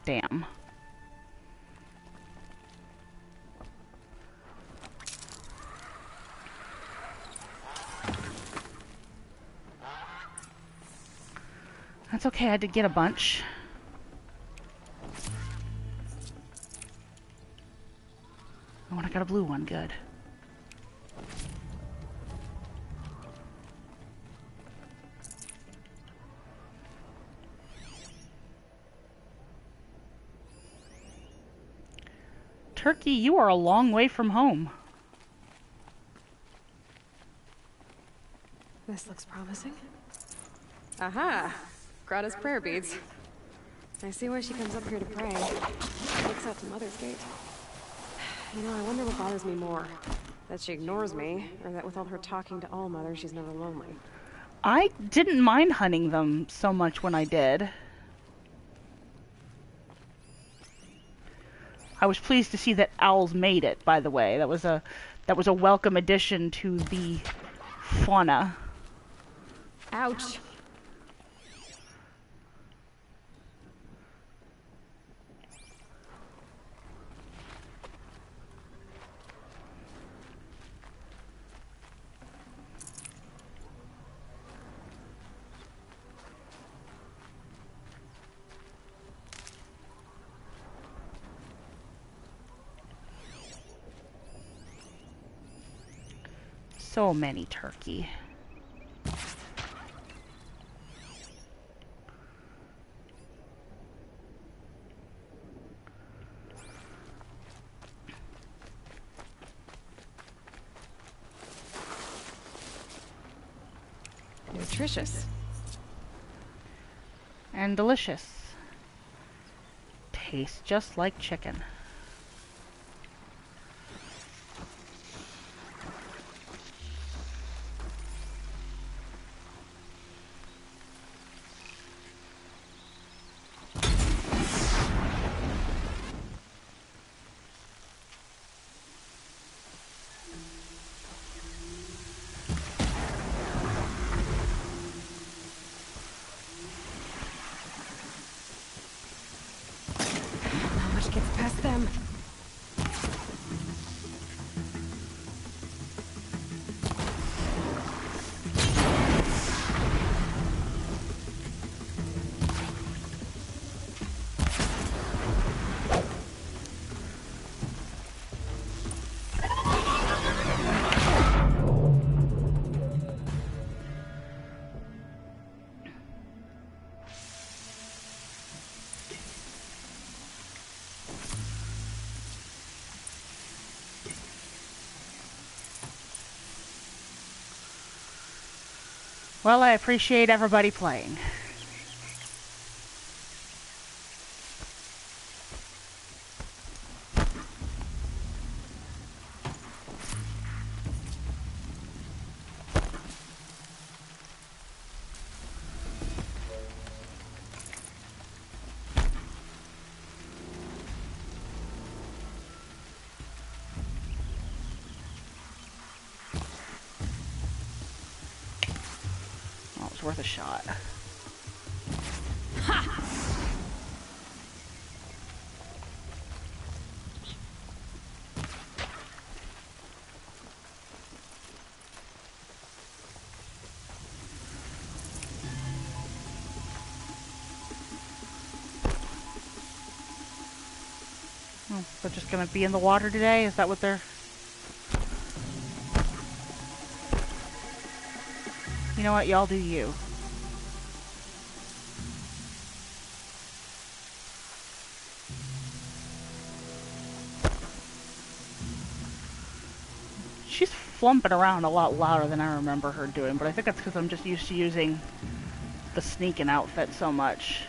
Damn. That's okay, I did get a bunch. Oh, and I got a blue one, good. Turkey, you are a long way from home. This looks promising. Aha! Grata's prayer beads. I see why she comes up here to pray. Looks out to Mother's Gate. You know, I wonder what bothers me more. That she ignores me, or that with all her talking to All Mother, she's never lonely. I didn't mind hunting them so much when I did. I was pleased to see that owls made it, by the way. That was a welcome addition to the fauna. Ouch. So many turkey. Nutritious. And delicious. Tastes just like chicken. Not much gets past them. Well, I appreciate everybody playing. Well, it's worth a shot. Oh, they're just gonna be in the water today? Is that what they're... You know what? Y'all do you. She's flumping around a lot louder than I remember her doing, but I think that's because I'm just used to using the sneaking outfit so much.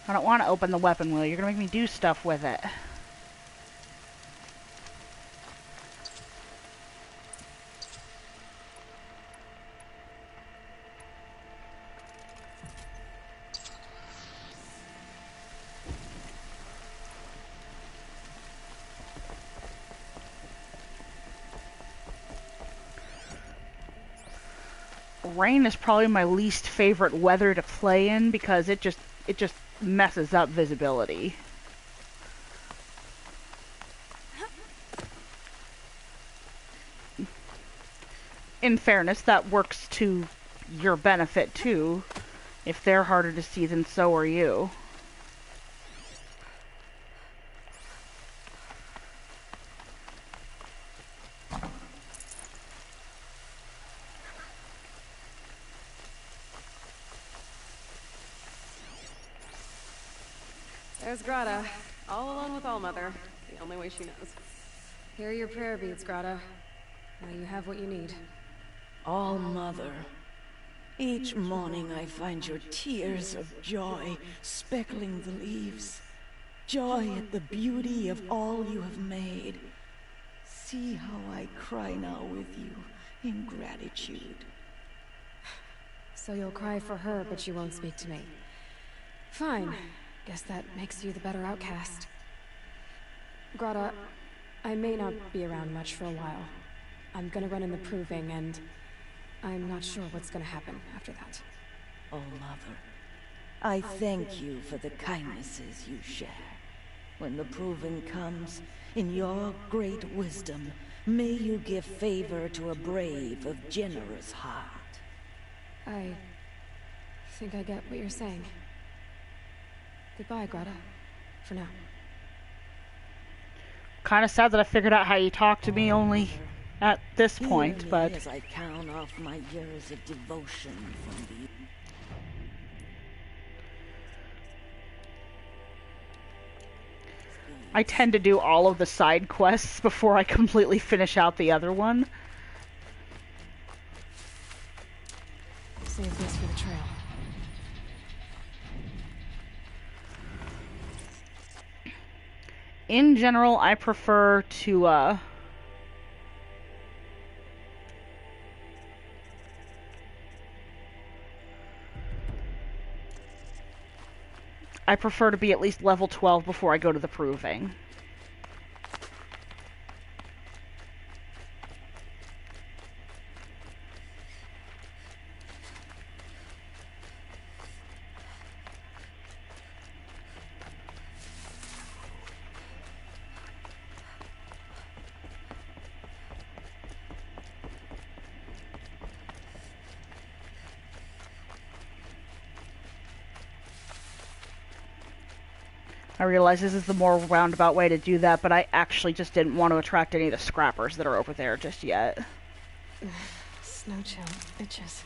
I don't want to open the weapon wheel. You're going to make me do stuff with it. Rain is probably my least favorite weather to play in because it just messes up visibility. In fairness, that works to your benefit too. If they're harder to see, then so are you. There's Grata, all alone with Allmother, the only way she knows. Here are your prayer beads, Grata. Now you have what you need. All-Mother. Each morning I find your tears of joy speckling the leaves. Joy at the beauty of all you have made. See how I cry now with you in gratitude. So you'll cry for her, but you won't speak to me. Fine. Guess that makes you the better outcast. Grata, I may not be around much for a while. I'm gonna run in the proving, and I'm not sure what's gonna happen after that. Oh, Mother, I thank you for the kindnesses you share. When the proving comes, in your great wisdom, May you give favor to a brave of generous heart. I think I get what you're saying. Goodbye, Greta. For now. Kind of sad that I figured out how you talk to me only at this point, Hear but me as I count off my years of devotion from the... I tend to do all of the side quests before I completely finish out the other one. Save this for the trail. In general, I prefer to, I prefer to be at least level 12 before I go to the proving. I realize this is the more roundabout way to do that, but I actually just didn't want to attract any of the scrappers that are over there just yet. Snow chill, bitches.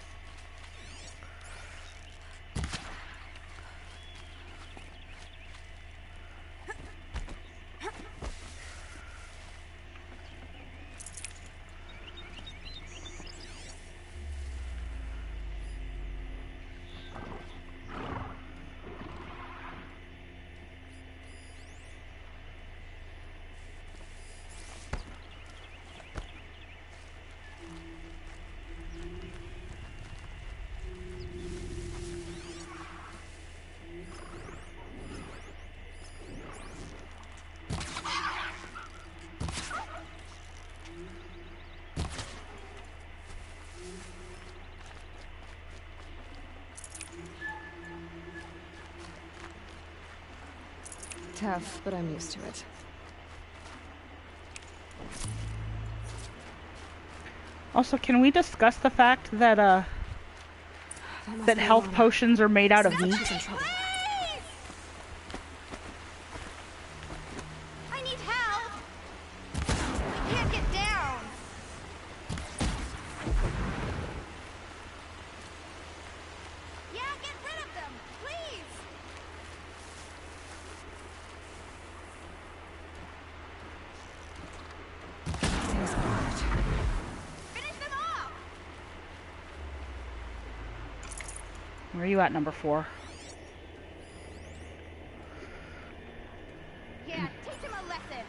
Tough, but I'm used to it. Also, can we discuss the fact that that health potions are made out of meat? I need help! I can't get down! Yeah, get rid of them, please! Finish them off! Where are you at, number 4? Yeah, teach him a lesson!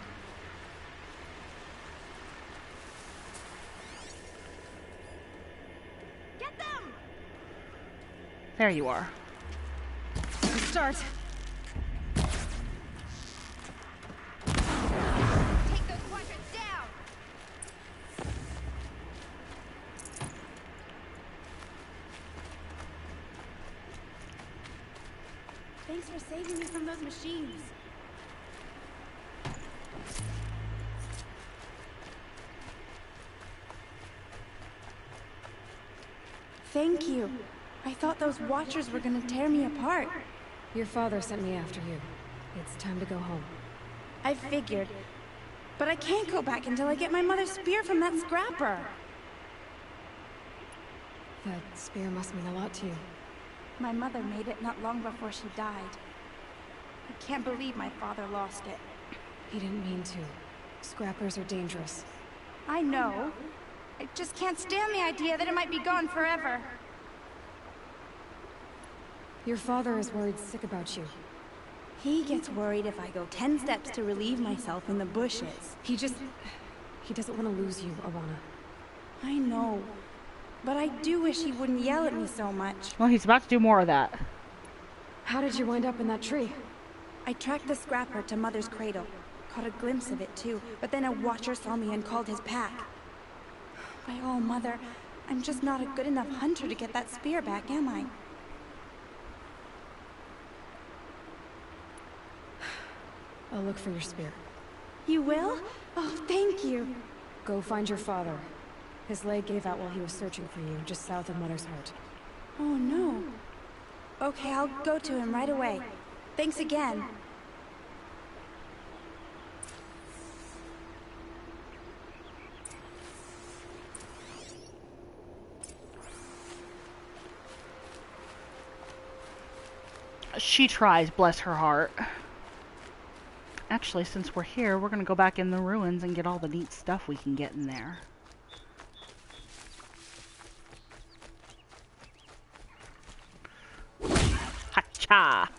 Get them! There you are. Start. Take those quadrants down! Thanks for saving me from those machines. Thank you. I thought those Watchers were gonna tear me apart. Your father sent me after you. It's time to go home. I figured. But I can't go back until I get my mother's spear from that scrapper. That spear must mean a lot to you. My mother made it not long before she died. I can't believe my father lost it. He didn't mean to. Scrappers are dangerous. I know. I just can't stand the idea that it might be gone forever. Your father is worried sick about you. He gets worried if I go 10 steps to relieve myself in the bushes. He doesn't want to lose you, Alana. I know. But I do wish he wouldn't yell at me so much. Well, he's about to do more of that. How did you wind up in that tree? I tracked the scrapper to Mother's cradle. Caught a glimpse of it too, but then a Watcher saw me and called his pack. By all, Mother, I'm just not a good enough hunter to get that spear back, am I? I'll look for your spear. You will? Oh, thank you. Go find your father. His leg gave out while he was searching for you, just south of Mother's Heart. Oh no. Okay, I'll go to him right away. Thanks again. She tries, bless her heart. Actually, since we're here, we're gonna go back in the ruins and get all the neat stuff we can get in there. Ha-cha!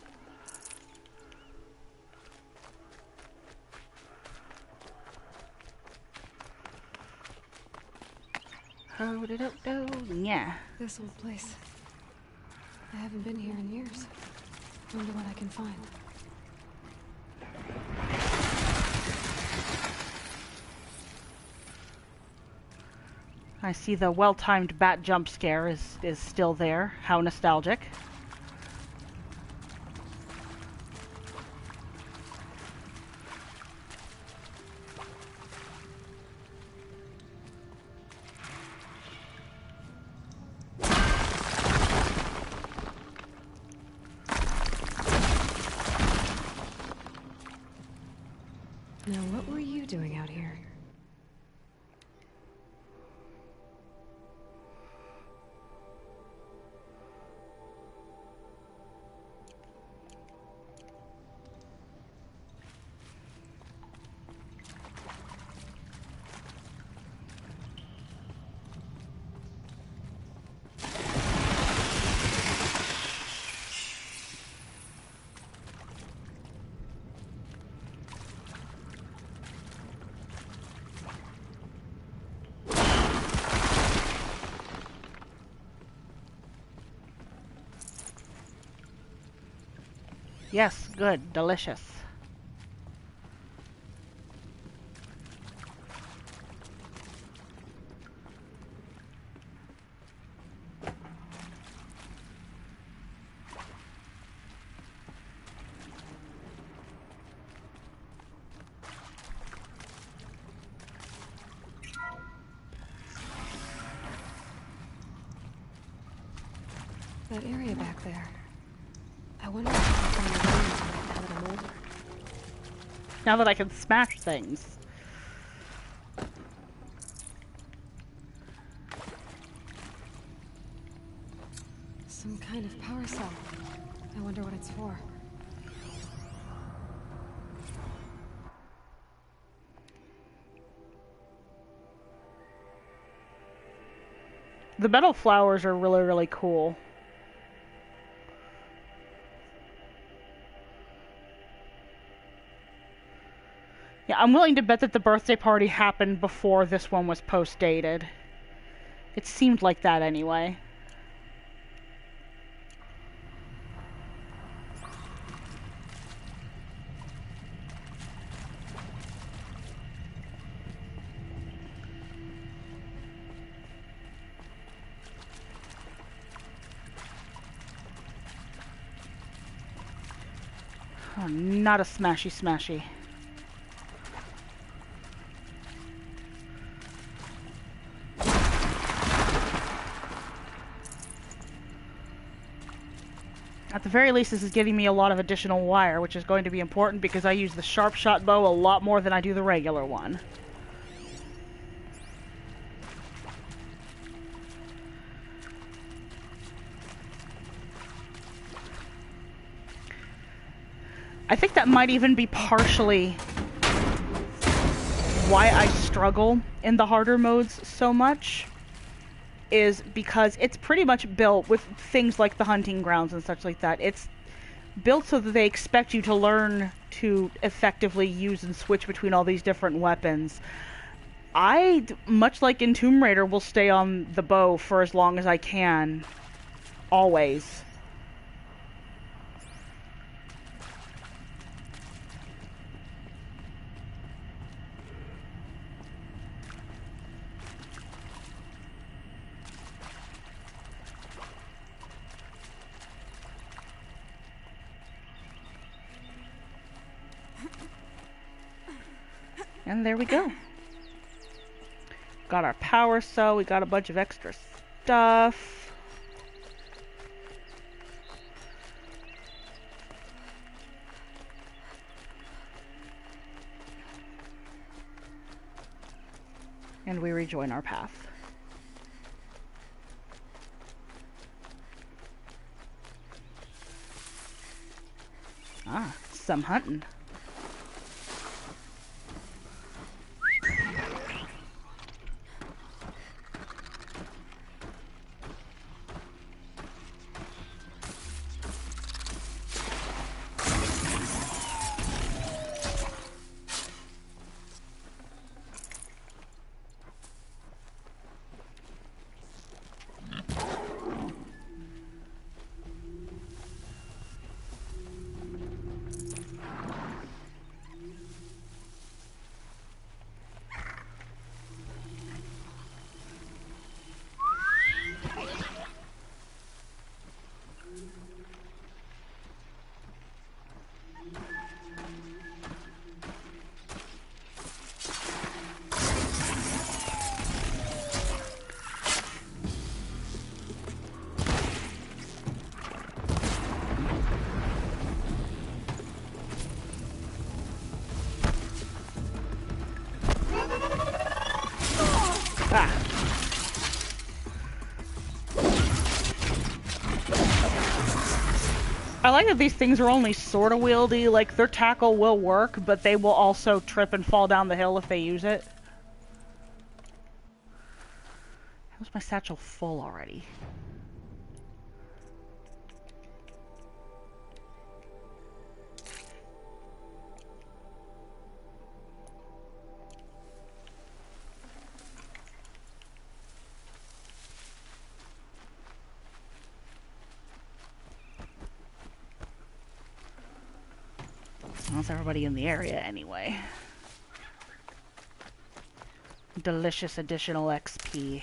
Ho-do-do-do, yeah. This old place. I haven't been here in years. Wonder what I can find. I see the well-timed bat jump scare is still there. How nostalgic. Now, what were you doing out here? Yes, good, delicious. That area back there. I wonder if I can find the ruins of it now that I'm older. Now that I can smash things. Some kind of power cell. I wonder what it's for. The metal flowers are really, really cool. Yeah, I'm willing to bet that the birthday party happened before this one was post-dated. It seemed like that anyway. Oh, not a smashy smashy. At the very least, this is giving me a lot of additional wire, which is going to be important because I use the sharp shot bow a lot more than I do the regular one. I think that might even be partially why I struggle in the harder modes so much, is because it's pretty much built with things like the hunting grounds and such like that. It's built so that they expect you to learn to effectively use and switch between all these different weapons. I, much like in Tomb Raider, will stay on the bow for as long as I can. Always. And there we go. got our power cell, we got a bunch of extra stuff. And we rejoin our path. Ah, some hunting. I like that these things are only sort of wieldy, like their tackle will work, but they will also trip and fall down the hill if they use it. How's my satchel full already? How's everybody in the area anyway? Delicious additional XP.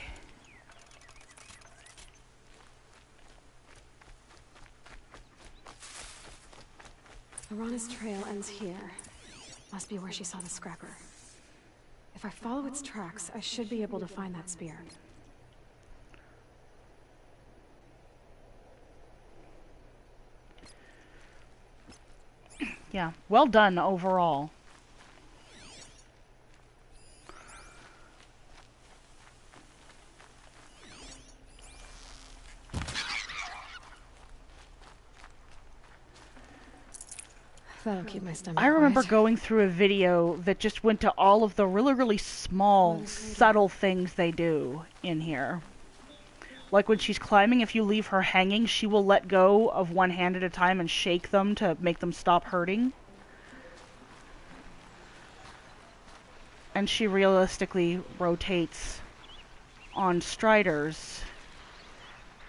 Arana's trail ends here. Must be where she saw the scrapper. If I follow its tracks, I should be able to find that spear. Yeah, well done overall. That'll keep my stomach I remember quiet. going through a video that just went to all of the really small, subtle things they do in here. Like when she's climbing, if you leave her hanging, she will let go of one hand at a time and shake them to make them stop hurting. And she realistically rotates on striders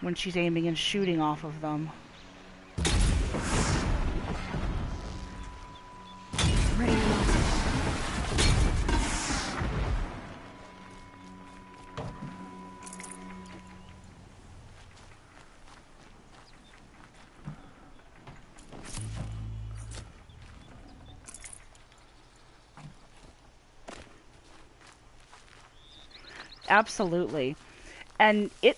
when she's aiming and shooting off of them. Absolutely. And it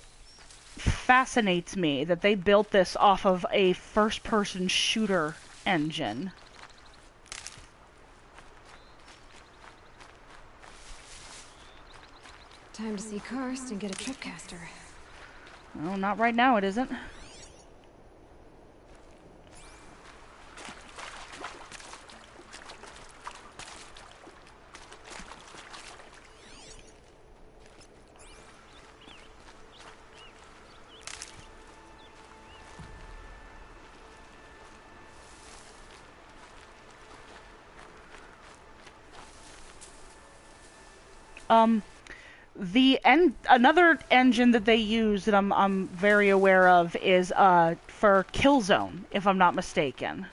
fascinates me that they built this off of a first-person shooter engine. Time to see Karst and get a tripcaster. No, not right now, it isn't. Another engine that they use that I'm very aware of is for Killzone, if I'm not mistaken.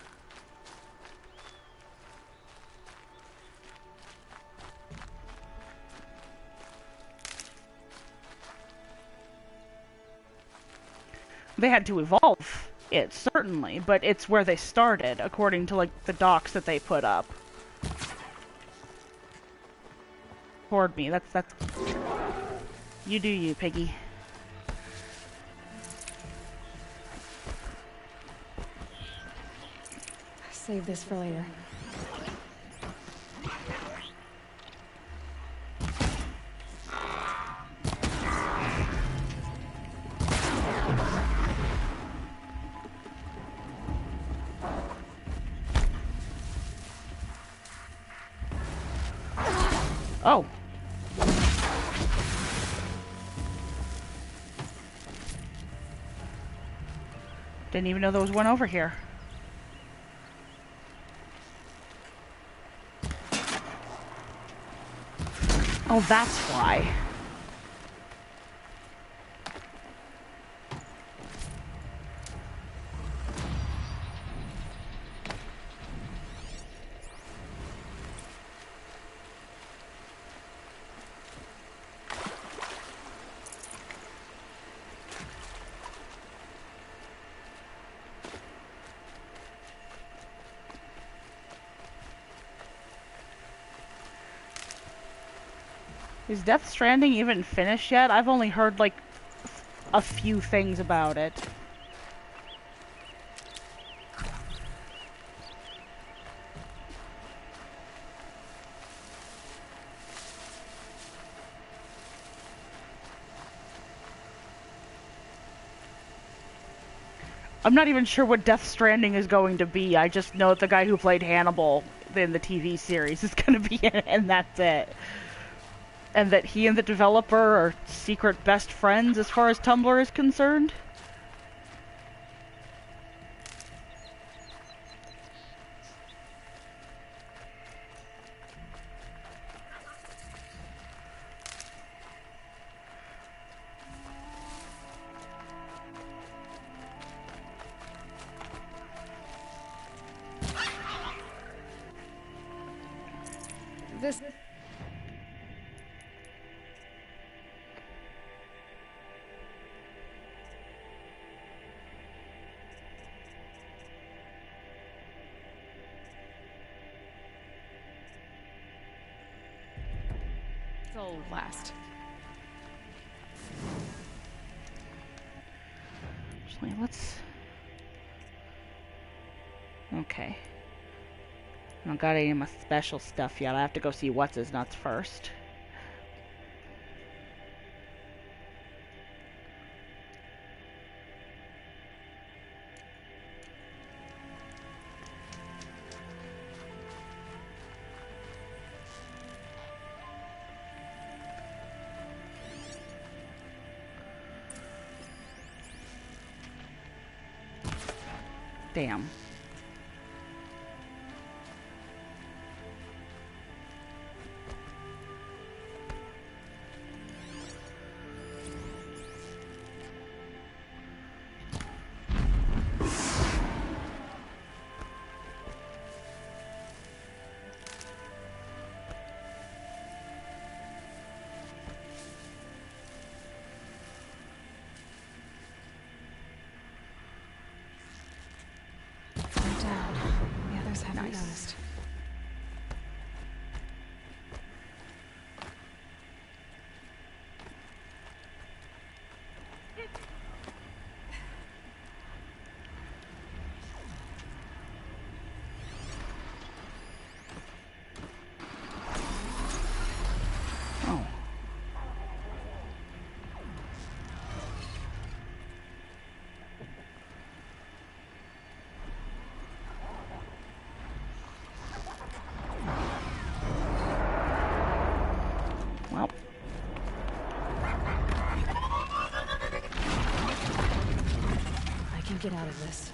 They had to evolve it, certainly, but it's where they started, according to like the docs that they put up. Toward me, that's You do you, Piggy. Save this for later. Oh. Didn't even know there was one over here. Oh, that's why. Is Death Stranding even finished yet? I've only heard, like, a few things about it. I'm not even sure what Death Stranding is going to be. I just know that the guy who played Hannibal in the TV series is going to be in it, and that's it. And that he and the developer are secret best friends as far as Tumblr is concerned. This... will last. Actually, let's... Okay. I don't got any of my special stuff yet. I have to go see What's His Nuts first. Damn. Noticed. Oh. Well. I can get out of this.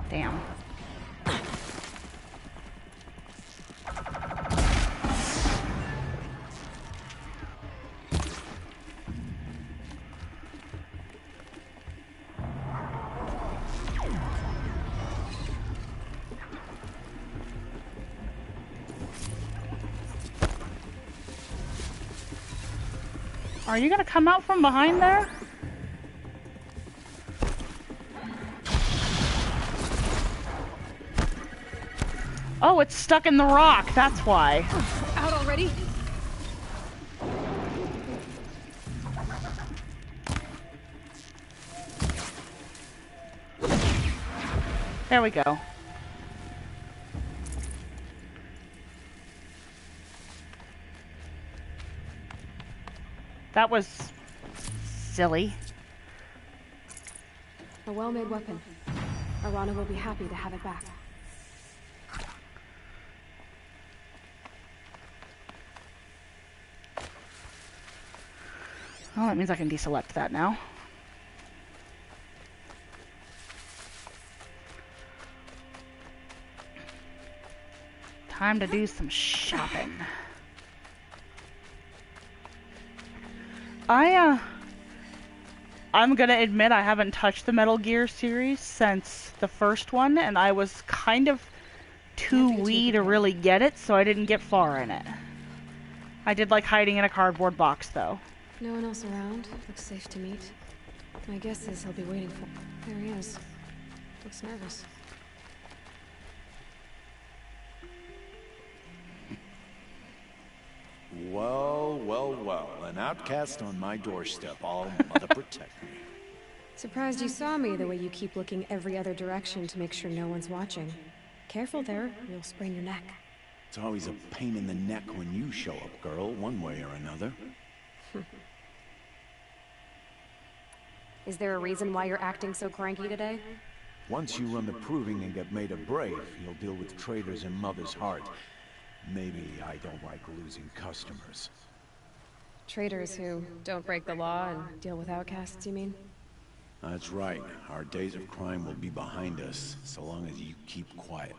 Damn. Are you gonna come out from behind there? Oh, it's stuck in the rock. That's why. Out already? There we go. That was silly. A well-made weapon. Arana will be happy to have it back. Well, that means I can deselect that now. Time to do some shopping. I'm gonna admit I haven't touched the Metal Gear series since the first one, and I was kind of too wee to really get it, so I didn't get far in it. I did like hiding in a cardboard box, though. No one else around. Looks safe to meet. My guess is he'll be waiting for... There he is. Looks nervous. Well, well, well. An outcast on my doorstep. All mother protect me. Surprised you saw me the way you keep looking every other direction to make sure no one's watching. Careful there, you'll sprain your neck. It's always a pain in the neck when you show up, girl, one way or another. Is there a reason why you're acting so cranky today? Once you run the proving and get made a brave, you'll deal with traitors in Mother's heart. Maybe I don't like losing customers. Traitors who don't break the law and deal with outcasts, you mean? That's right. Our days of crime will be behind us, so long as you keep quiet.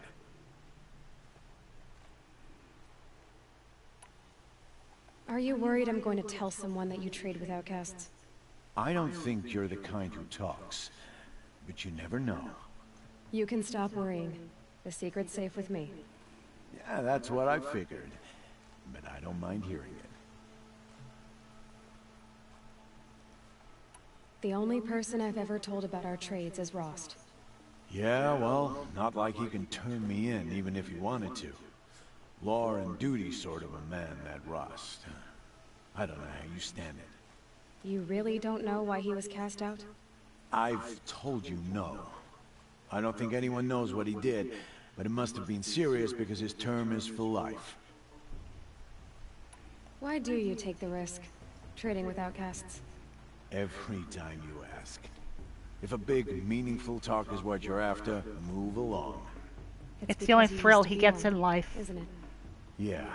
Are you worried I'm going to tell someone that you trade with outcasts? I don't think you're the kind who talks, but you never know. You can stop worrying. The secret's safe with me. Yeah, that's what I figured, but I don't mind hearing it. The only person I've ever told about our trades is Rost. Yeah, well, not like he can turn me in, even if he wanted to. Law and duty sort of a man, that Rost. I don't know how you stand it. You really don't know why he was cast out? I've told you no. I don't think anyone knows what he did, but it must have been serious because his term is for life. Why do you take the risk, trading with outcasts? Every time you ask. If a big, meaningful talk is what you're after, move along. It's the only thrill he gets in life, isn't it? Yeah.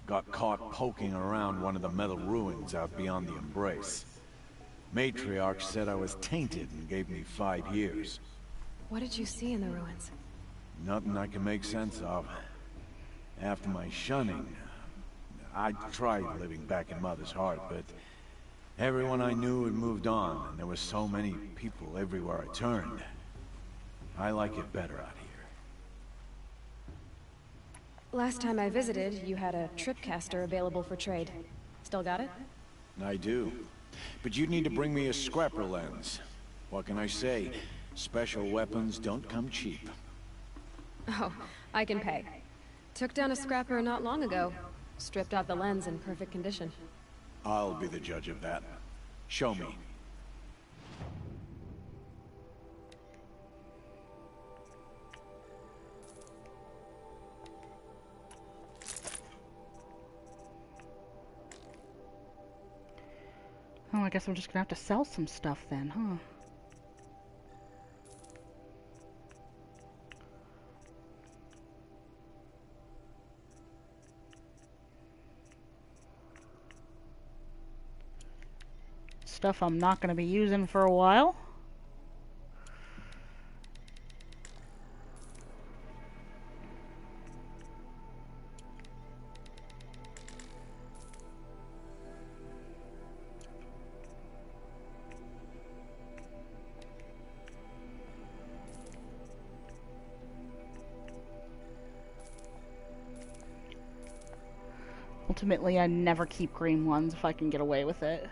Got caught poking around one of the metal ruins out beyond the Embrace. Matriarch said I was tainted and gave me 5 years. What did you see in the ruins? Nothing I can make sense of. After my shunning, I tried living back in Mother's heart, but everyone I knew had moved on, and there were so many people everywhere I turned. I like it better out here. Last time I visited, you had a tripcaster available for trade. Still got it? I do. But you'd need to bring me a scrapper lens. What can I say? Special weapons don't come cheap. Oh, I can pay. Took down a scrapper not long ago. Stripped out the lens in perfect condition. I'll be the judge of that. Show me. Oh, I guess I'm just gonna have to sell some stuff then, huh? Stuff I'm not gonna be using for a while. Ultimately, I never keep green ones if I can get away with it.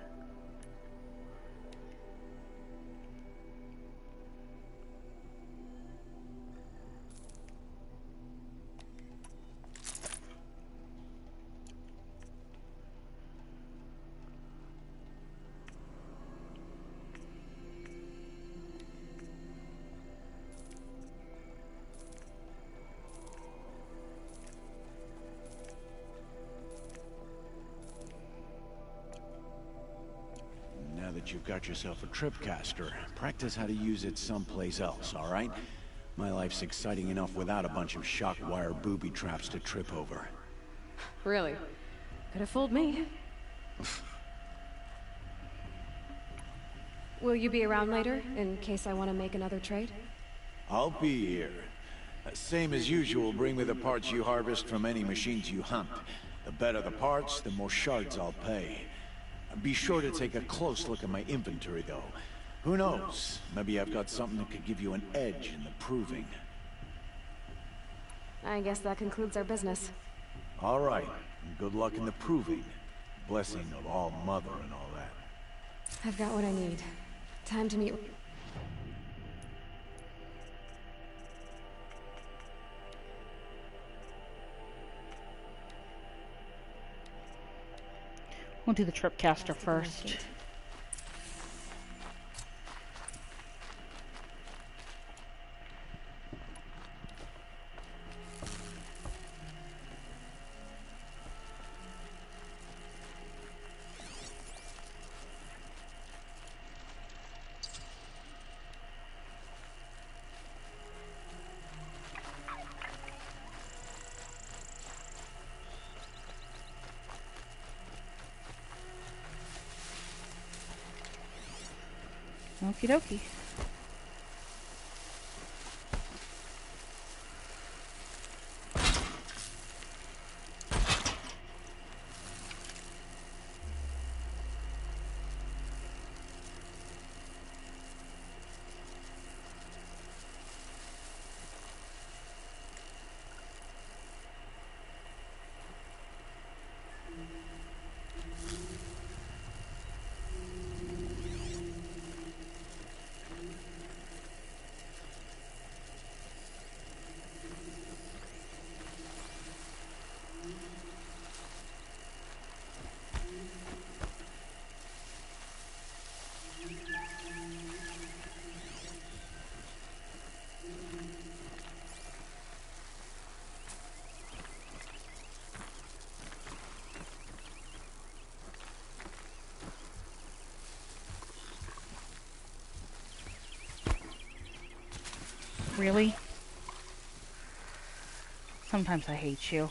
that you've got yourself a tripcaster, practice how to use it someplace else, all right? My life's exciting enough without a bunch of shock wire booby traps to trip over. Really? Could have fooled me. Will you be around later, in case I want to make another trade? I'll be here. Same as usual, bring me the parts you harvest from any machines you hunt. The better the parts, the more shards I'll pay. Be sure to take a close look at my inventory, though. Who knows? Maybe I've got something that could give you an edge in the proving. I guess that concludes our business. All right. Good luck in the proving. Blessing of All Mother and all that. I've got what I need. Time to meet... We'll do the tripcaster first. Okie dokie. Really? Sometimes I hate you.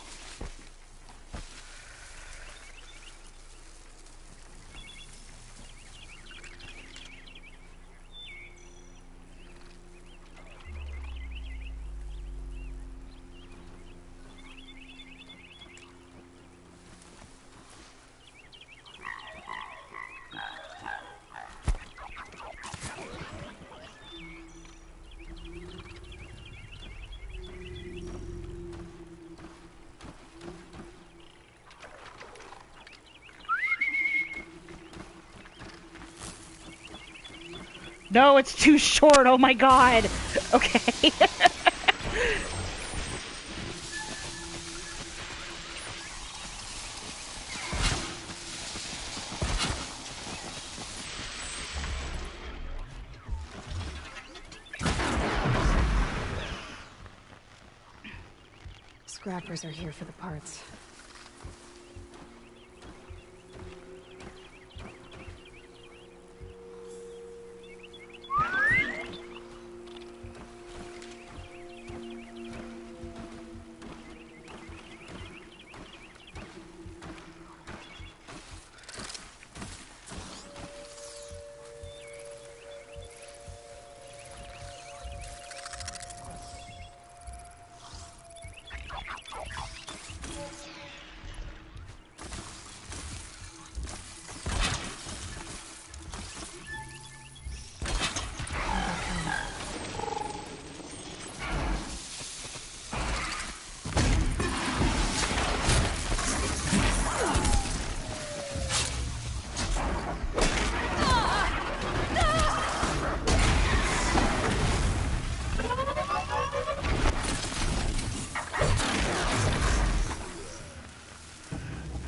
No, it's too short. Oh my god. Okay. Scrappers are here for the parts.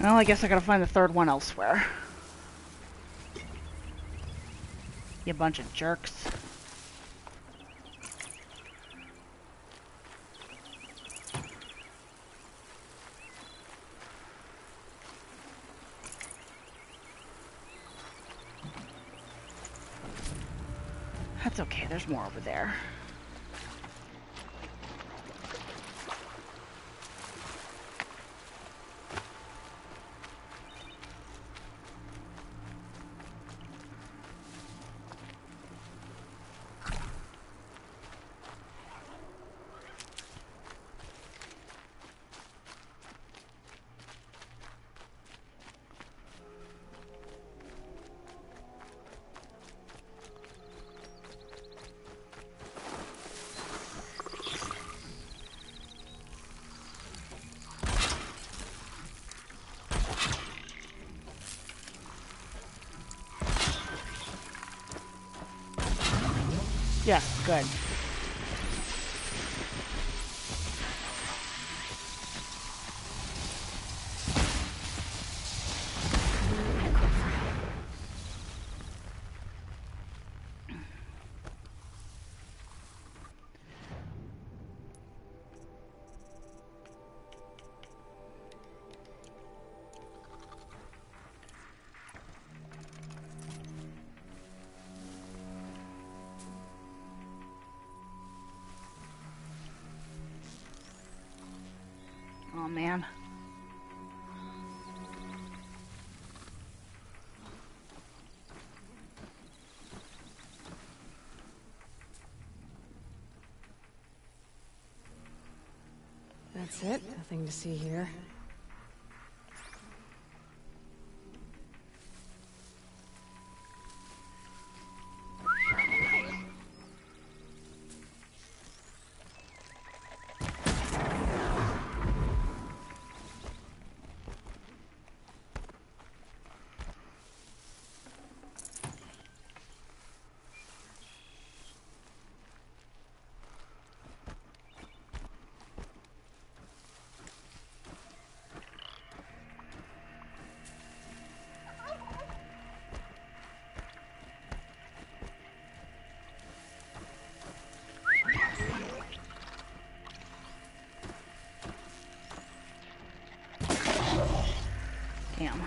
Well, I guess I gotta find the third one elsewhere. You bunch of jerks. That's okay, there's more over there. Yeah, good. Oh man. That's it. Nothing to see here. Damn.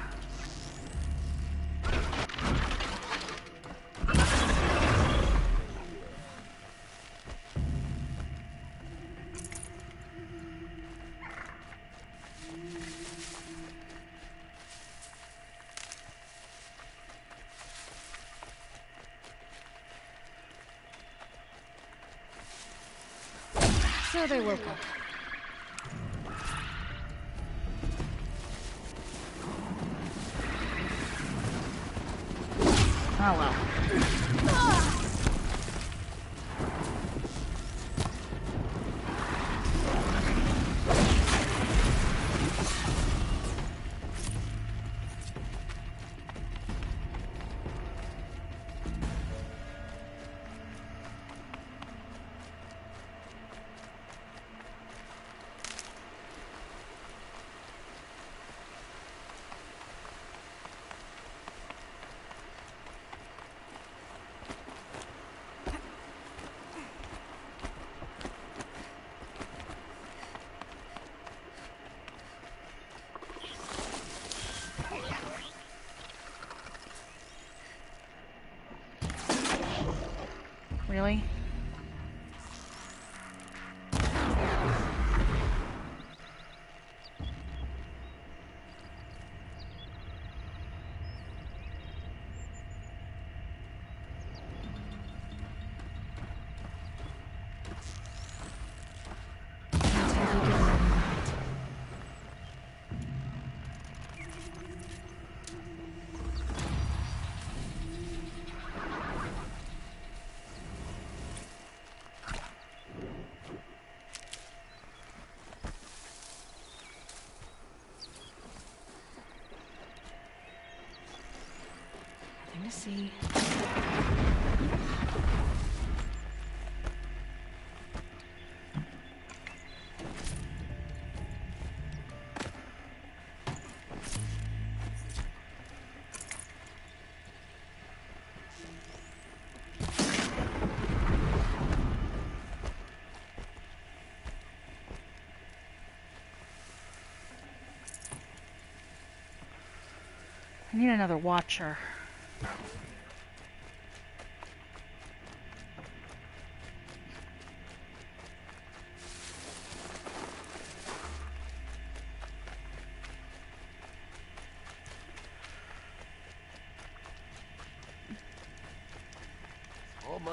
So they woke up. Oh well. Really? Nothing to see. I need another watcher.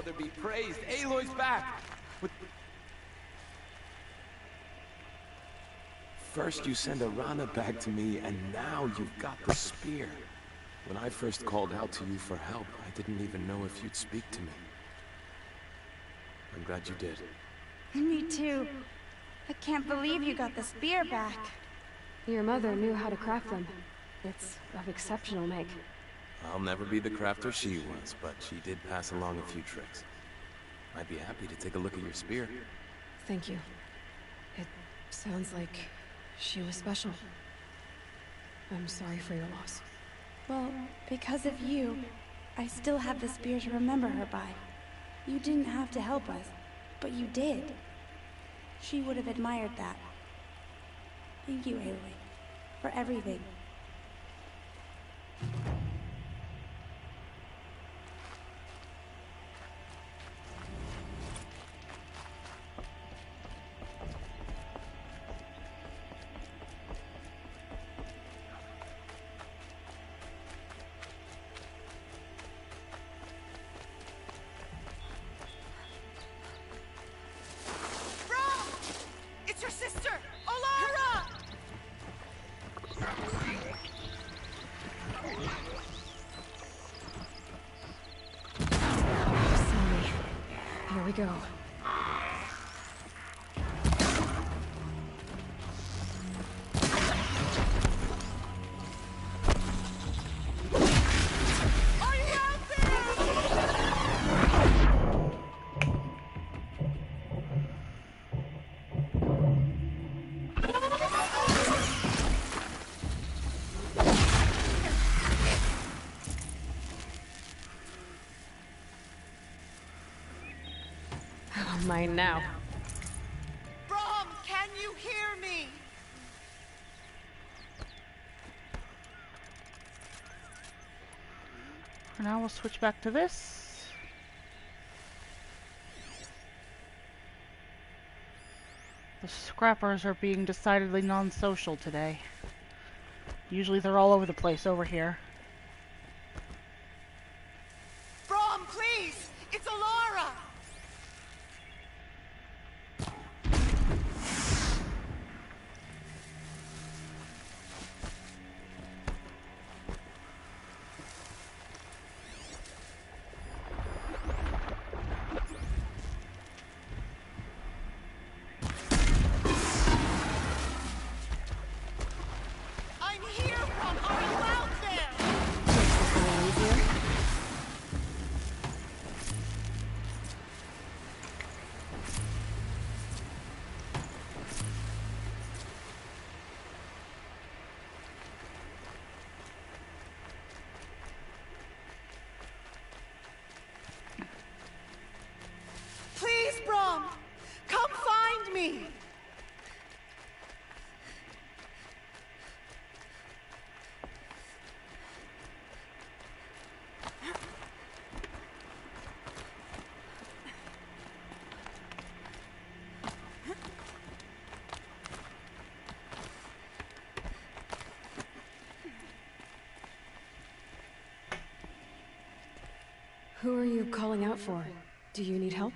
mother be praised. Aloy's back! First you send Arana back to me, and now you've got the spear. When I first called out to you for help, I didn't even know if you'd speak to me. I'm glad you did. Me too. I can't believe you got the spear back. Your mother knew how to craft them. It's of exceptional make. I'll never be the crafter she was, but she did pass along a few tricks. I'd be happy to take a look at your spear. Thank you. It sounds like she was special. I'm sorry for your loss. Well, because of you, I still have the spear to remember her by. You didn't have to help us, but you did. She would have admired that. Thank you, Aloy, for everything. Here we go. Mine now. Brom, can you hear me? For now, we'll switch back to this. The scrappers are being decidedly non-social today. Usually they're all over the place over here. Brom, please! It's Alara! Please, Brom! Come find me! Who are you calling out for? Do you need help?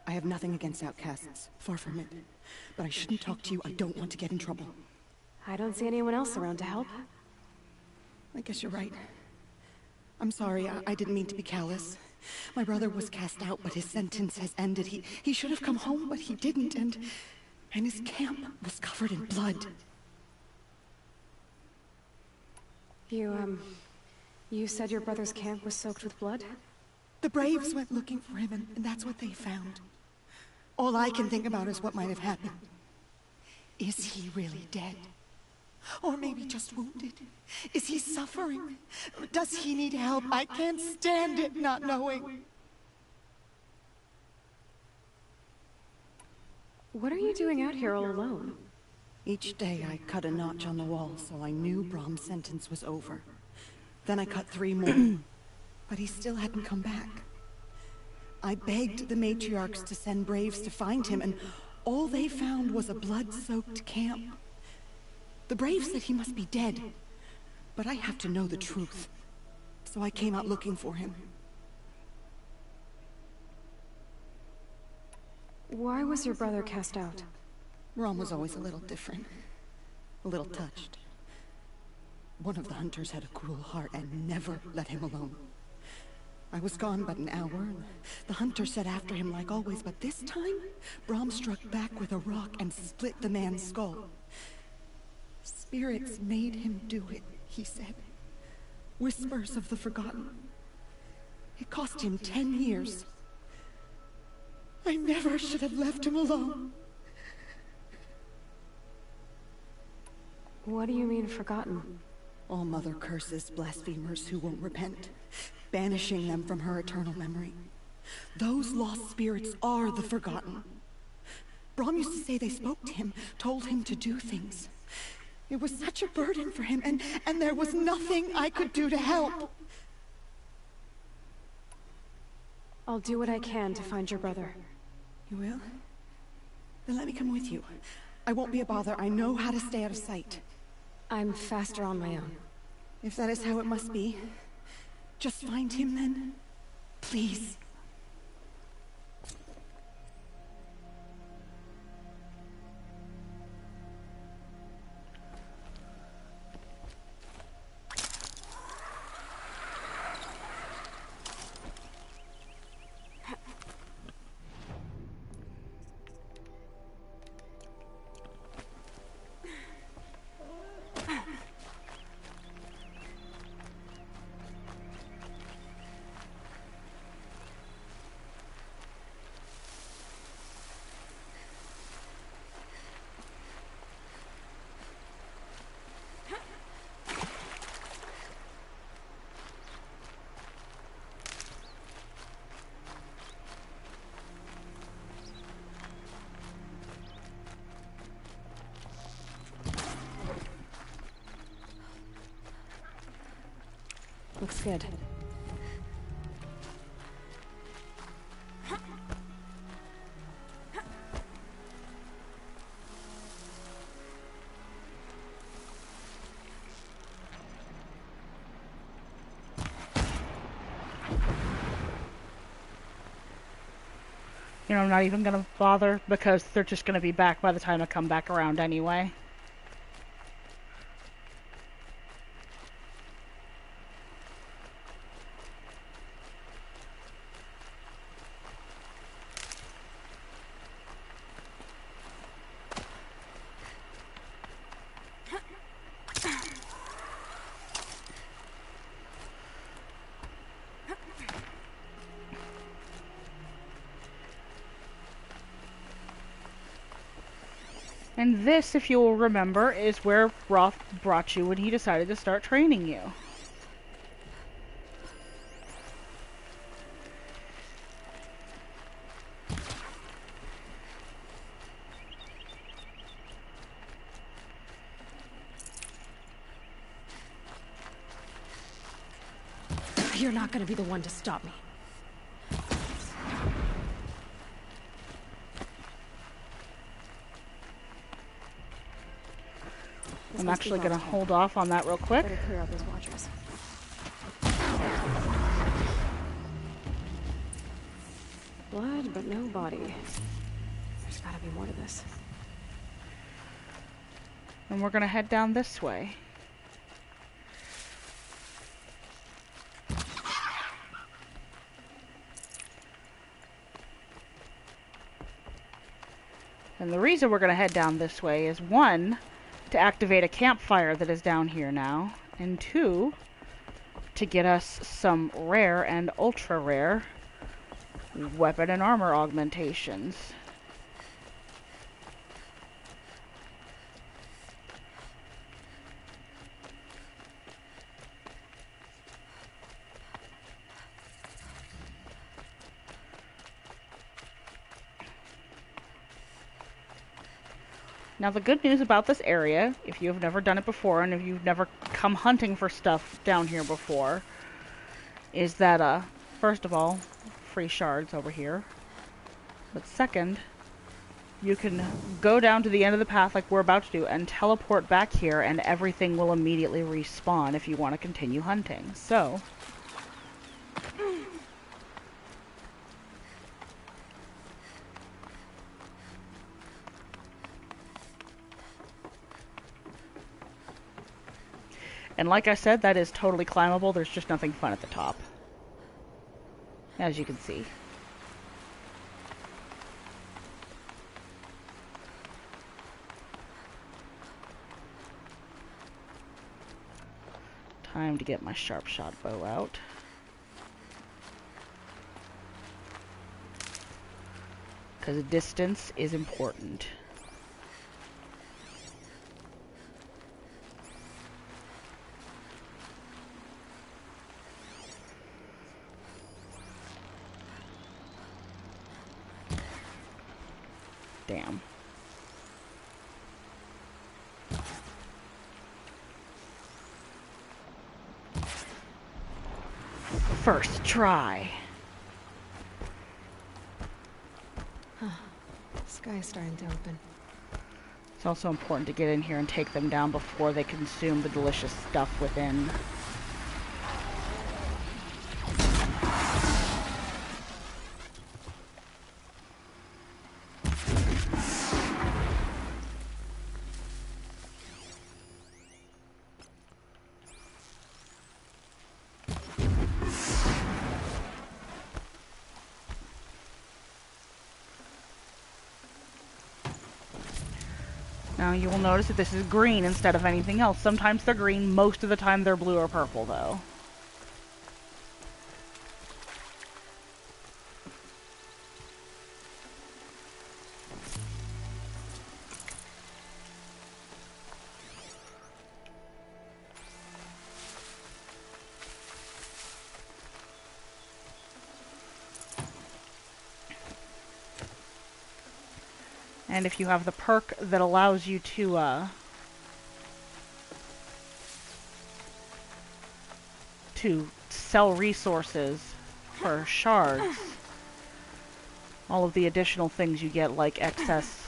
I have nothing against outcasts. Far from it. But I shouldn't talk to you. I don't want to get in trouble. I don't see anyone else around to help. I guess you're right. I'm sorry. I didn't mean to be callous. My brother was cast out, but his sentence has ended. He should have come home, but he didn't, and his camp was covered in blood. You said your brother's camp was soaked with blood? The Braves went looking for him, and that's what they found. All I can think about is what might have happened. Is he really dead? Or maybe just wounded? Is he suffering? Does he need help? I can't stand it not knowing. What are you doing out here all alone? Each day I cut a notch on the wall, so I knew Brom's sentence was over. Then I cut 3 more. But he still hadn't come back. I begged the matriarchs to send Braves to find him, and all they found was a blood-soaked camp. The Braves said he must be dead, but I have to know the truth. So I came out looking for him. Why was your brother cast out? Rom was always a little different. A little touched. One of the hunters had a cruel heart and never let him alone. I was gone but an hour, and the hunter set after him like always, but this time, Brom struck back with a rock and split the man's skull. Spirits made him do it, he said. Whispers of the forgotten. It cost him 10 years. I never should have left him alone. What do you mean, forgotten? All Mother curses blasphemers who won't repent, banishing them from her eternal memory. Those lost spirits are the forgotten. Brom used to say they spoke to him, told him to do things. It was such a burden for him, and there was nothing I could do to help. I'll do what I can to find your brother. You will? Then let me come with you. I won't be a bother. I know how to stay out of sight. I'm faster on my own. If that is how it must be, just find him then. Please. Looks good. You know, I'm not even gonna bother because they're just gonna be back by the time I come back around anyway. And this, if you'll remember, is where Roth brought you when he decided to start training you. You're not gonna be the one to stop me. I'm actually going to hold off on that real quick. Better clear out those watchers. Blood, but no body. There's gotta be more to this. And we're going to head down this way. And the reason we're going to head down this way is, one, to activate a campfire that is down here now, and two, to get us some rare and ultra rare weapon and armor augmentations. Now the good news about this area, if you've never done it before and if you've never come hunting for stuff down here before, is that, first of all, free shards over here. But second, you can go down to the end of the path like we're about to do and teleport back here and everything will immediately respawn if you want to continue hunting. So, And like I said, that is totally climbable. There's just nothing fun at the top, as you can see. Time to get my sharp shot bow out. Because distance is important. Damn. First try. Huh. Sky's starting to open. It's also important to get in here and take them down before they consume the delicious stuff within. Now you will notice that this is green instead of anything else. Sometimes they're green, most of the time they're blue or purple though. And if you have the perk that allows you to sell resources for shards, all of the additional things you get, like excess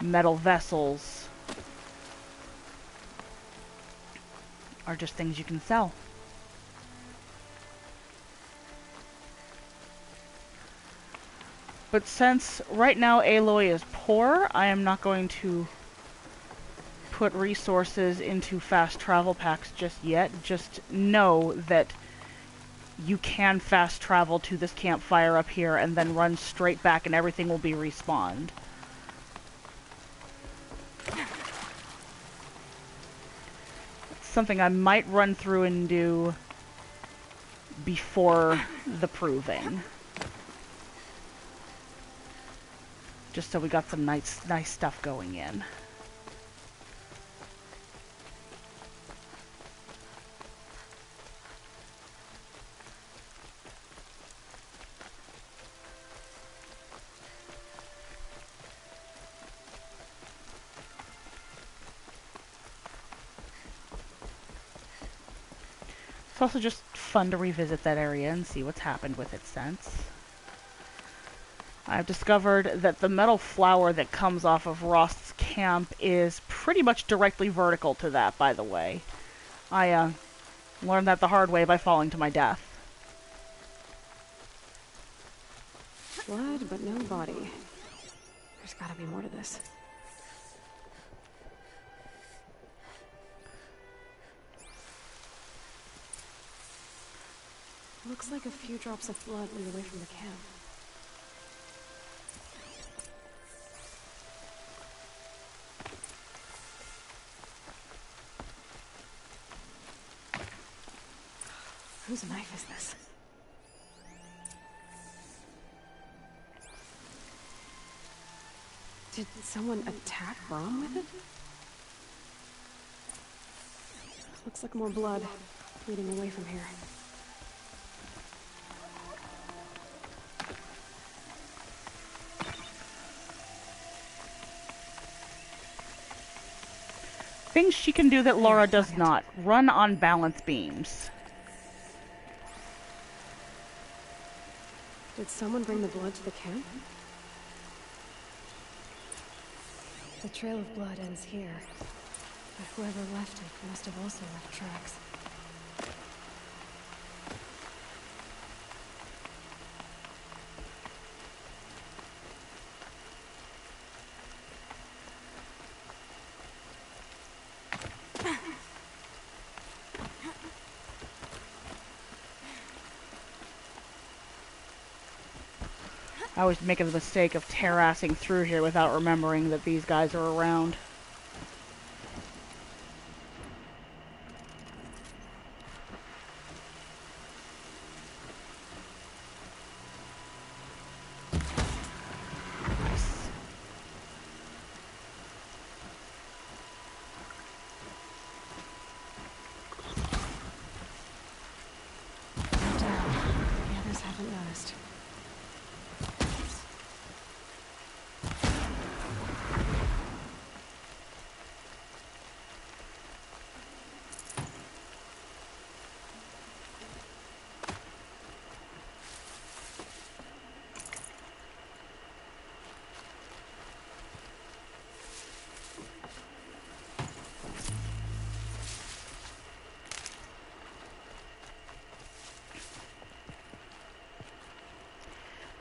metal vessels, are just things you can sell. But since right now Aloy is poor, I am not going to put resources into fast travel packs just yet. Just know that you can fast travel to this campfire up here and then run straight back and everything will be respawned. It's something I might run through and do before the proving. Just so we got some nice stuff going in. It's also just fun to revisit that area and see what's happened with it since. I've discovered that the metal flower that comes off of Rost's camp is pretty much directly vertical to that, by the way. I learned that the hard way by falling to my death. Blood, but no body. There's gotta be more to this. Looks like a few drops of blood lead away from the camp. Whose knife is this? Did someone attack Brom with it? Looks like more blood leading away from here. Things she can do that Laura does not. Run on balance beams. Did someone bring the blood to the camp? The trail of blood ends here, but whoever left it must have also left tracks. I always make the mistake of terrassing through here without remembering that these guys are around.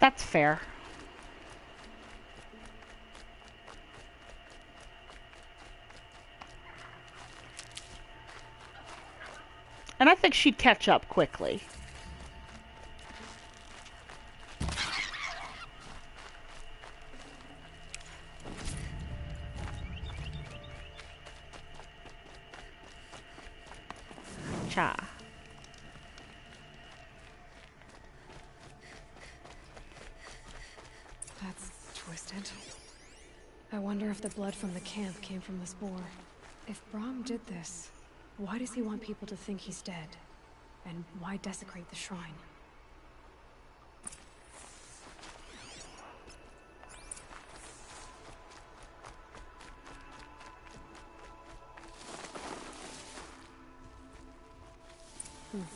That's fair. And I think she'd catch up quickly. Cha. That's twisted. I wonder if the blood from the camp came from the spore. If Brahm did this, why does he want people to think he's dead? And why desecrate the shrine?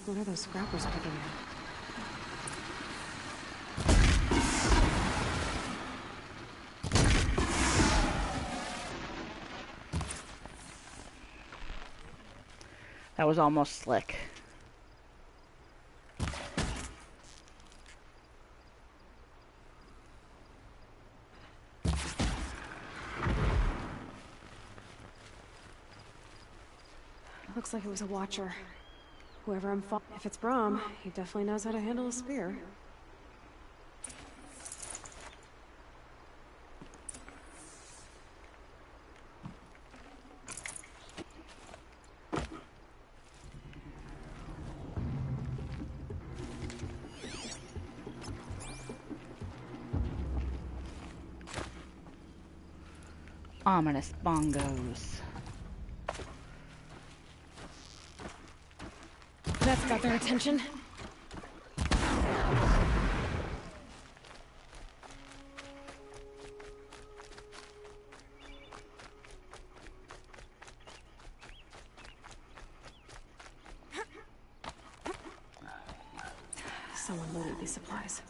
What are those scrappers picking at? That was almost slick. Looks like it was a watcher. Whoever I'm if it's Brahm, he definitely knows how to handle a spear. Ominous bongos. That's got their attention. Someone loaded these supplies.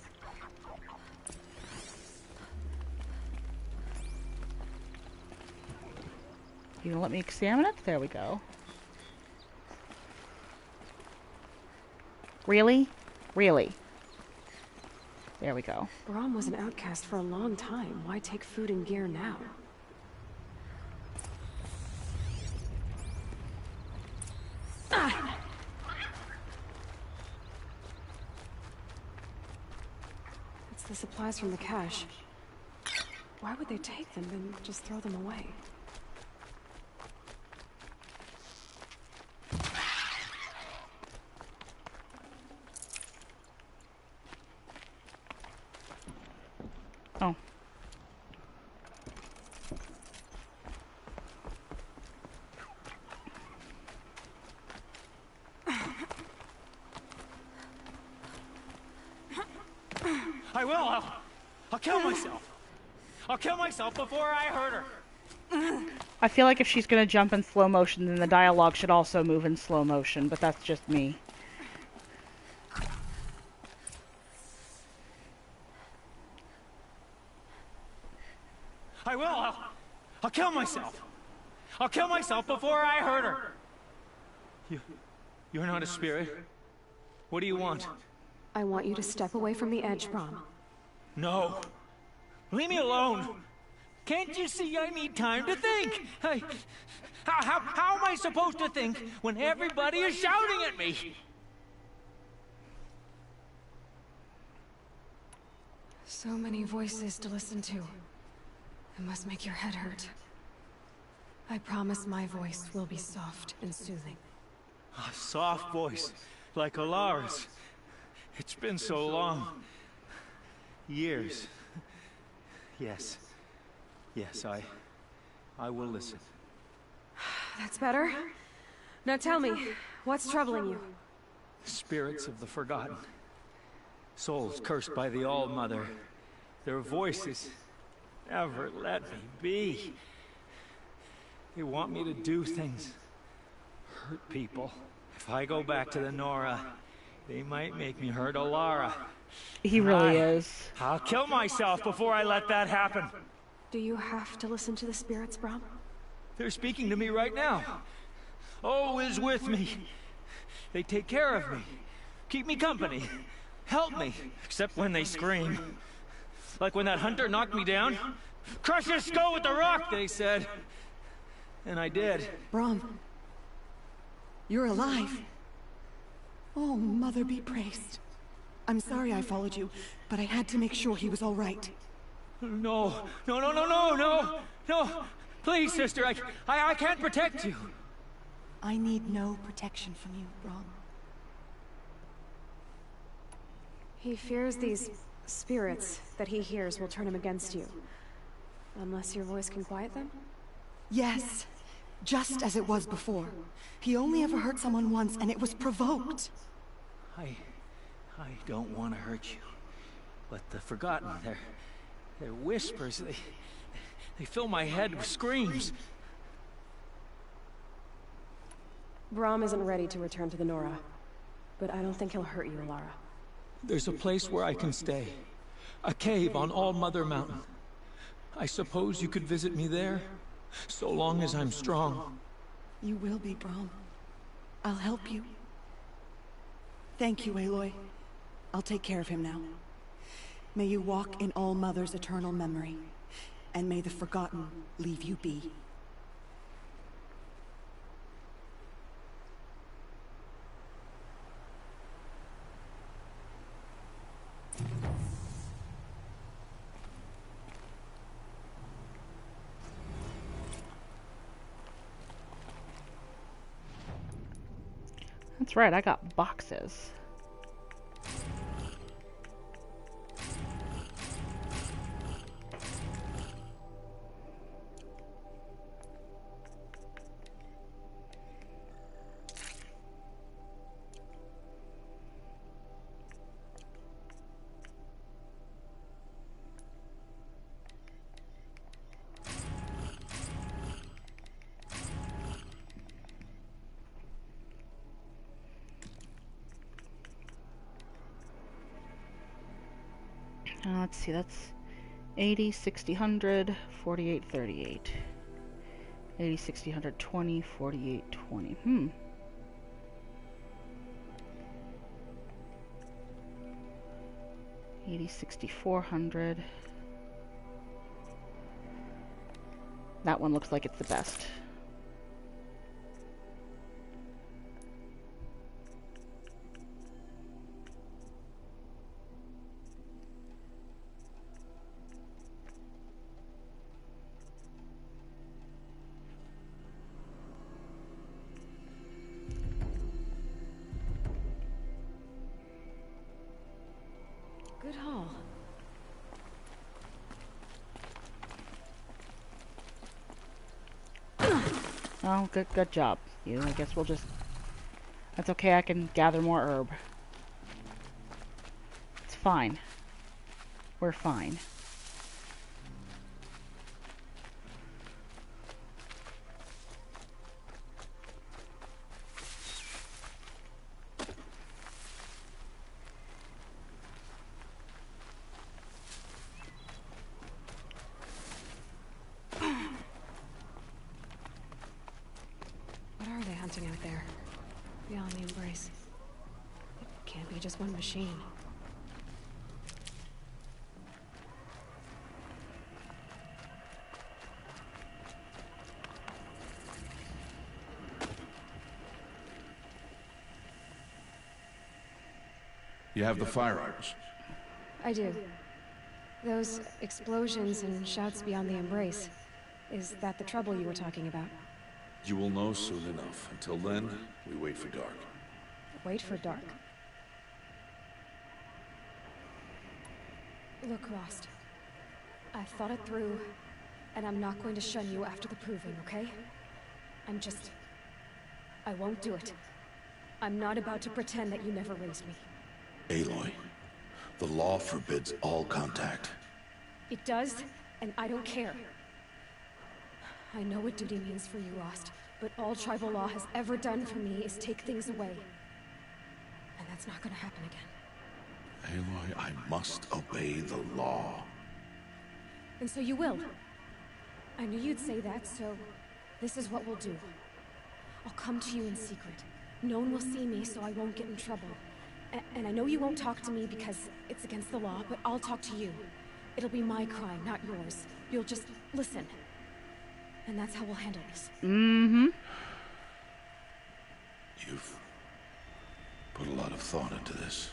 You gonna let me examine it? There we go. Really? Really? There we go. Brahm was an outcast for a long time. Why take food and gear now? Ah! It's the supplies from the cache. Why would they take them and just throw them away? Oh. I will. I'll kill myself. I'll kill myself before I hurt her. I feel like if she's gonna jump in slow motion, then the dialogue should also move in slow motion, but that's just me. I will. I'll kill myself. I'll kill myself before I hurt her. You're not a spirit. What do you want? I want you to step away from the edge, Brahm. No. Leave me alone. Can't you see I need time to think? How am I supposed to think when everybody is shouting at me? So many voices to listen to. It must make your head hurt. I promise my voice will be soft and soothing. A soft voice, like Alara's. It's been so long. Years. Yes. Yes, I will listen. That's better. Now tell me, what's troubling you? Spirits of the forgotten. Souls cursed by the All-Mother. Their voices never let me be. They want me to do things. Hurt people. If I go back to the Nora, they might make me hurt Alara. He really is. I'll kill myself before I let that happen. Do you have to listen to the spirits, Brom? They're speaking to me right now. Oh is with me. They take care of me. Keep me company. Help me. Except when they scream. Like when that hunter knocked me down. Crush his skull with the rock, they said. And I did. Brom. You're alive. Oh, Mother be praised. I'm sorry I followed you, but I had to make sure he was all right. No. No. Please, sister, I can't protect you. I need no protection from you, Brom. He fears these spirits that he hears will turn him against you. Unless your voice can quiet them? Yes. Just as it was before. He only ever hurt someone once, and it was provoked. I don't want to hurt you. But the Forgotten, their whispers, they fill my head with screams. Brom isn't ready to return to the Nora, but I don't think he'll hurt you, Alara. There's a place where I can stay. A cave on All-Mother Mountain. I suppose you could visit me there, so long as I'm strong. You will be, Brom. I'll help you. Thank you, Aloy. I'll take care of him now. May you walk in All-Mother's eternal memory, and may the Forgotten leave you be. That's right, I got boxes. Let's see, that's 80, 60, 100, 48, 38. 80, 60, 100, 20, 48, 20. 80, 60, 400. That one looks like it's the best. Good haul. Oh, good job. You, I guess we'll just... That's okay, I can gather more herb. It's fine. We're fine. What are they hunting out there? Beyond the embrace. It can't be just one machine. You have the firearms. I do. Those explosions and shouts beyond the embrace. Is that the trouble you were talking about? You will know soon enough. Until then, we wait for dark. Wait for dark. Look, Rost. I've thought it through, and I'm not going to shun you after the proving, okay? I won't do it. I'm not about to pretend that you never raised me. Aloy, the law forbids all contact. It does, and I don't care. I know what duty means for you, Rost, but all tribal law has ever done for me is take things away. And that's not gonna happen again. Aloy, I must obey the law. And so you will. I knew you'd say that, so this is what we'll do. I'll come to you in secret. No one will see me, so I won't get in trouble. And I know you won't talk to me because it's against the law, but I'll talk to you. It'll be my crime, not yours. You'll just listen. And that's how we'll handle this. Mm-hmm. You've put a lot of thought into this.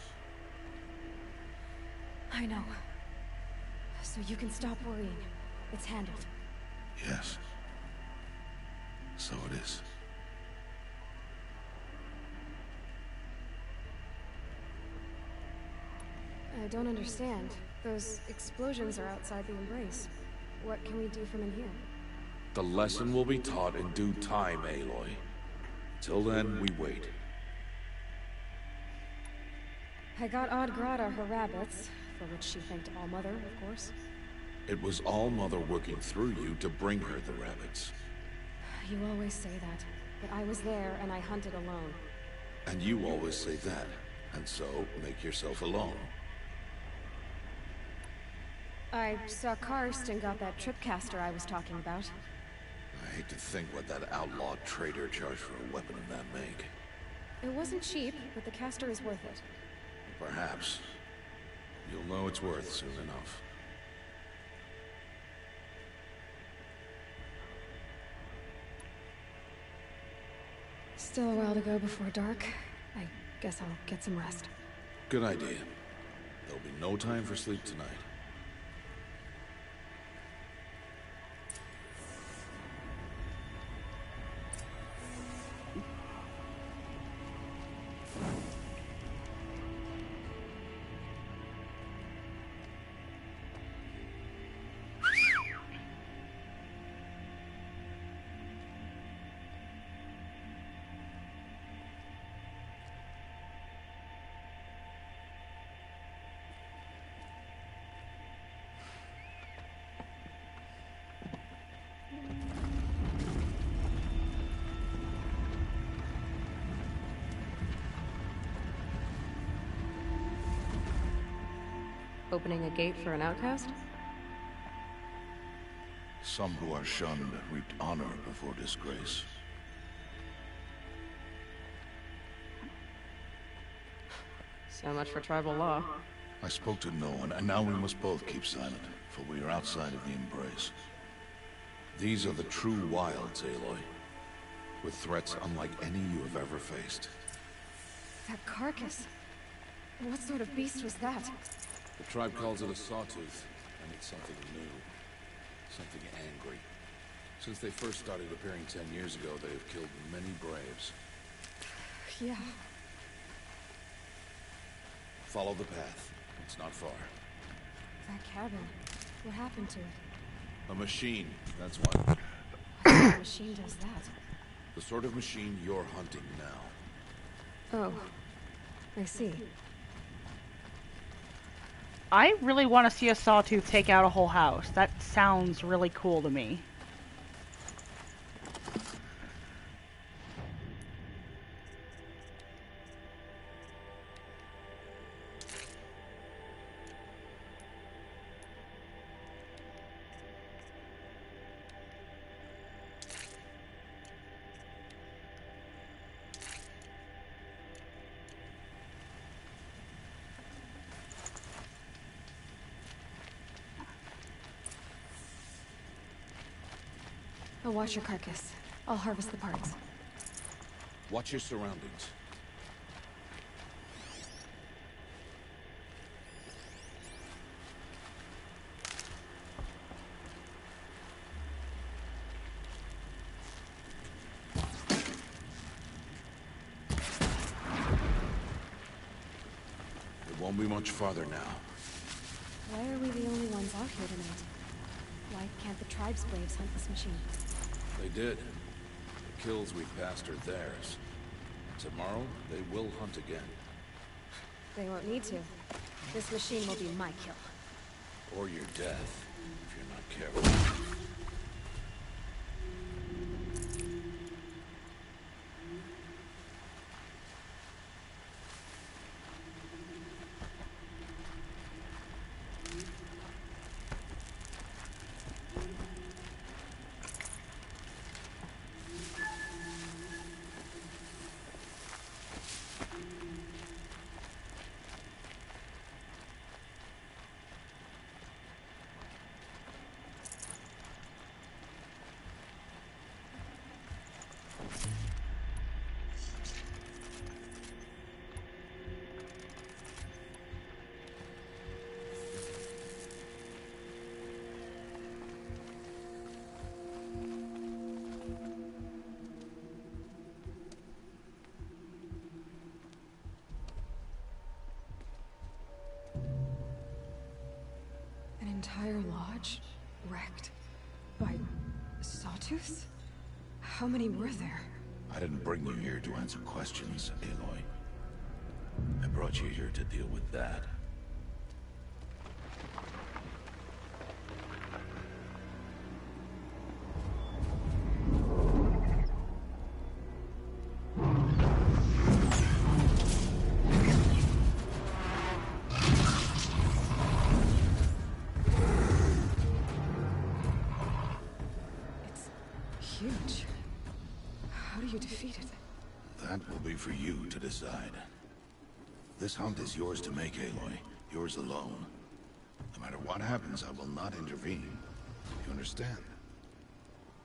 I know. So you can stop worrying. It's handled. Yes. So it is. I don't understand. Those explosions are outside the embrace. What can we do from in here? The lesson will be taught in due time, Aloy. Till then, we wait. I got Odd Grata her rabbits, for which she thanked All-Mother, of course. It was All-Mother working through you to bring her the rabbits. You always say that, but I was there and I hunted alone. And you always say that, and so make yourself alone. I saw Karst and got that tripcaster I was talking about. I hate to think what that outlaw trader charged for a weapon of that make. It wasn't cheap, but the caster is worth it. Perhaps. You'll know it's worth soon enough. Still a while to go before dark. I guess I'll get some rest. Good idea. There'll be no time for sleep tonight. Opening a gate for an outcast? Some who are shunned reaped honor before disgrace. So much for tribal law. I spoke to no one, and now we must both keep silent, for we are outside of the embrace. These are the true wilds, Aloy, with threats unlike any you have ever faced. That carcass. What sort of beast was that? The tribe calls it a sawtooth, and it's something new. Something angry. Since they first started appearing 10 years ago, they have killed many braves. Yeah. Follow the path. It's not far. That cabin. What happened to it? A machine, that's what. What kind of machine does that? The sort of machine you're hunting now. Oh. I see. I really want to see a sawtooth take out a whole house. That sounds really cool to me. I'll watch your carcass. I'll harvest the parts. Watch your surroundings. Won't be much farther now. Why are we the only ones out here tonight? Why can't the tribe's braves hunt this machine? They did. The kills we passed are theirs. Tomorrow, they will hunt again. They won't need to. This machine will be my kill. Or your death, if you're not careful. An entire lodge wrecked by sawtooths? How many were there? I didn't bring you here to answer questions, Aloy. I brought you here to deal with that. Huge. How do you defeat it? That will be for you to decide. This hunt is yours to make, Aloy. Yours alone. No matter what happens, I will not intervene. You understand?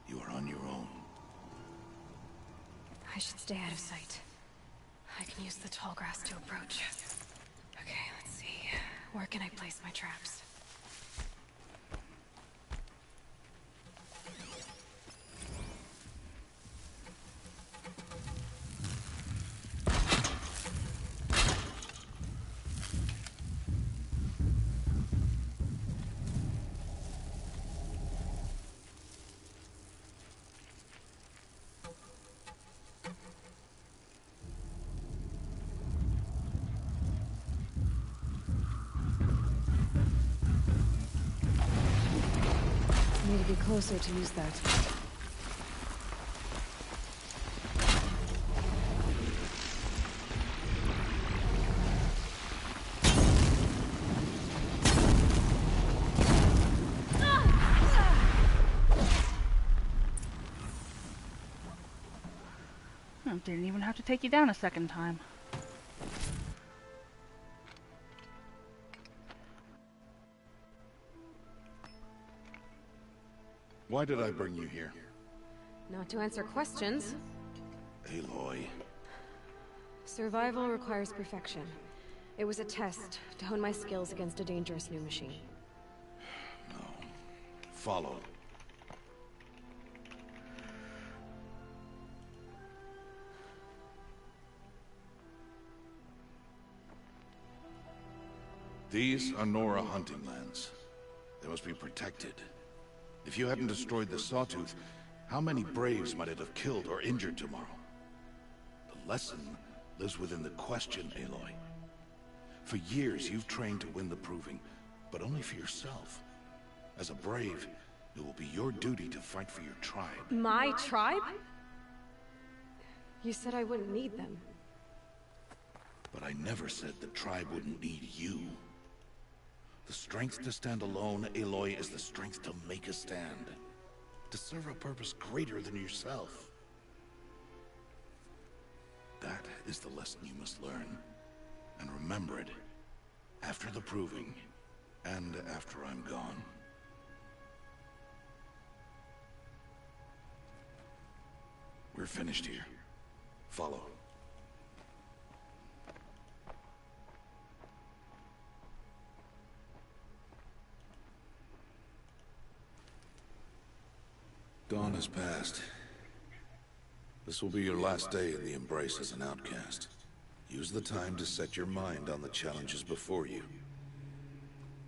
You are on your own. I should stay out of sight. I can use the tall grass to approach. Okay, let's see. Where can I place my traps? I need to be closer to use that. Didn't even have to take you down a second time. Why did I bring you here? Not to answer questions. Aloy. Survival requires perfection. It was a test to hone my skills against a dangerous new machine. No. Follow. These are Nora hunting lands. They must be protected. If you hadn't destroyed the Sawtooth, how many Braves might it have killed or injured tomorrow? The lesson lives within the question, Aloy. For years, you've trained to win the Proving, but only for yourself. As a Brave, it will be your duty to fight for your tribe. My tribe? You said I wouldn't need them. But I never said the tribe wouldn't need you. The strength to stand alone, Aloy, is the strength to make a stand. To serve a purpose greater than yourself. That is the lesson you must learn. And remember it. After the Proving. And after I'm gone. We're finished here. Follow. Dawn has passed. This will be your last day in the Embrace as an outcast. Use the time to set your mind on the challenges before you.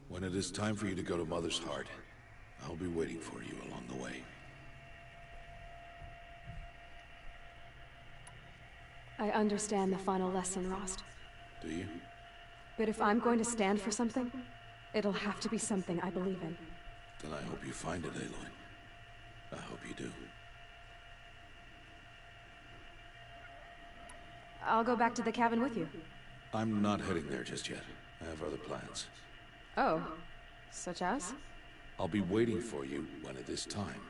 When it is time for you to go to Mother's Heart, I'll be waiting for you along the way. I understand the final lesson, Rost. Do you? But if I'm going to stand for something, it'll have to be something I believe in. Then I hope you find it, Aloy. I hope you do. I'll go back to the cabin with you. I'm not heading there just yet. I have other plans. Oh, such as? I'll be waiting for you when it is time.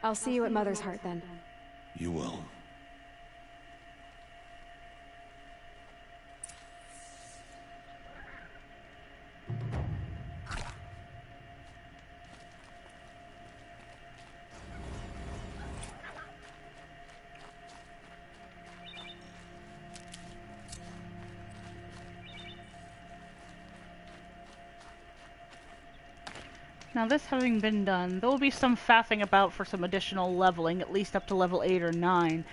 I'll see you at Mother's Heart then. You will. Now this having been done, there will be some faffing about for some additional leveling, at least up to level 8 or 9.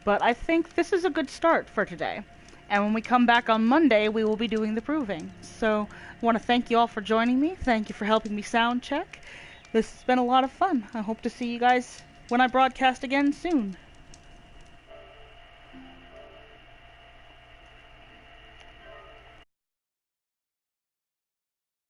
But I think this is a good start for today. And when we come back on Monday, we will be doing the proving. So I want to thank you all for joining me. Thank you for helping me sound check. This has been a lot of fun. I hope to see you guys when I broadcast again soon.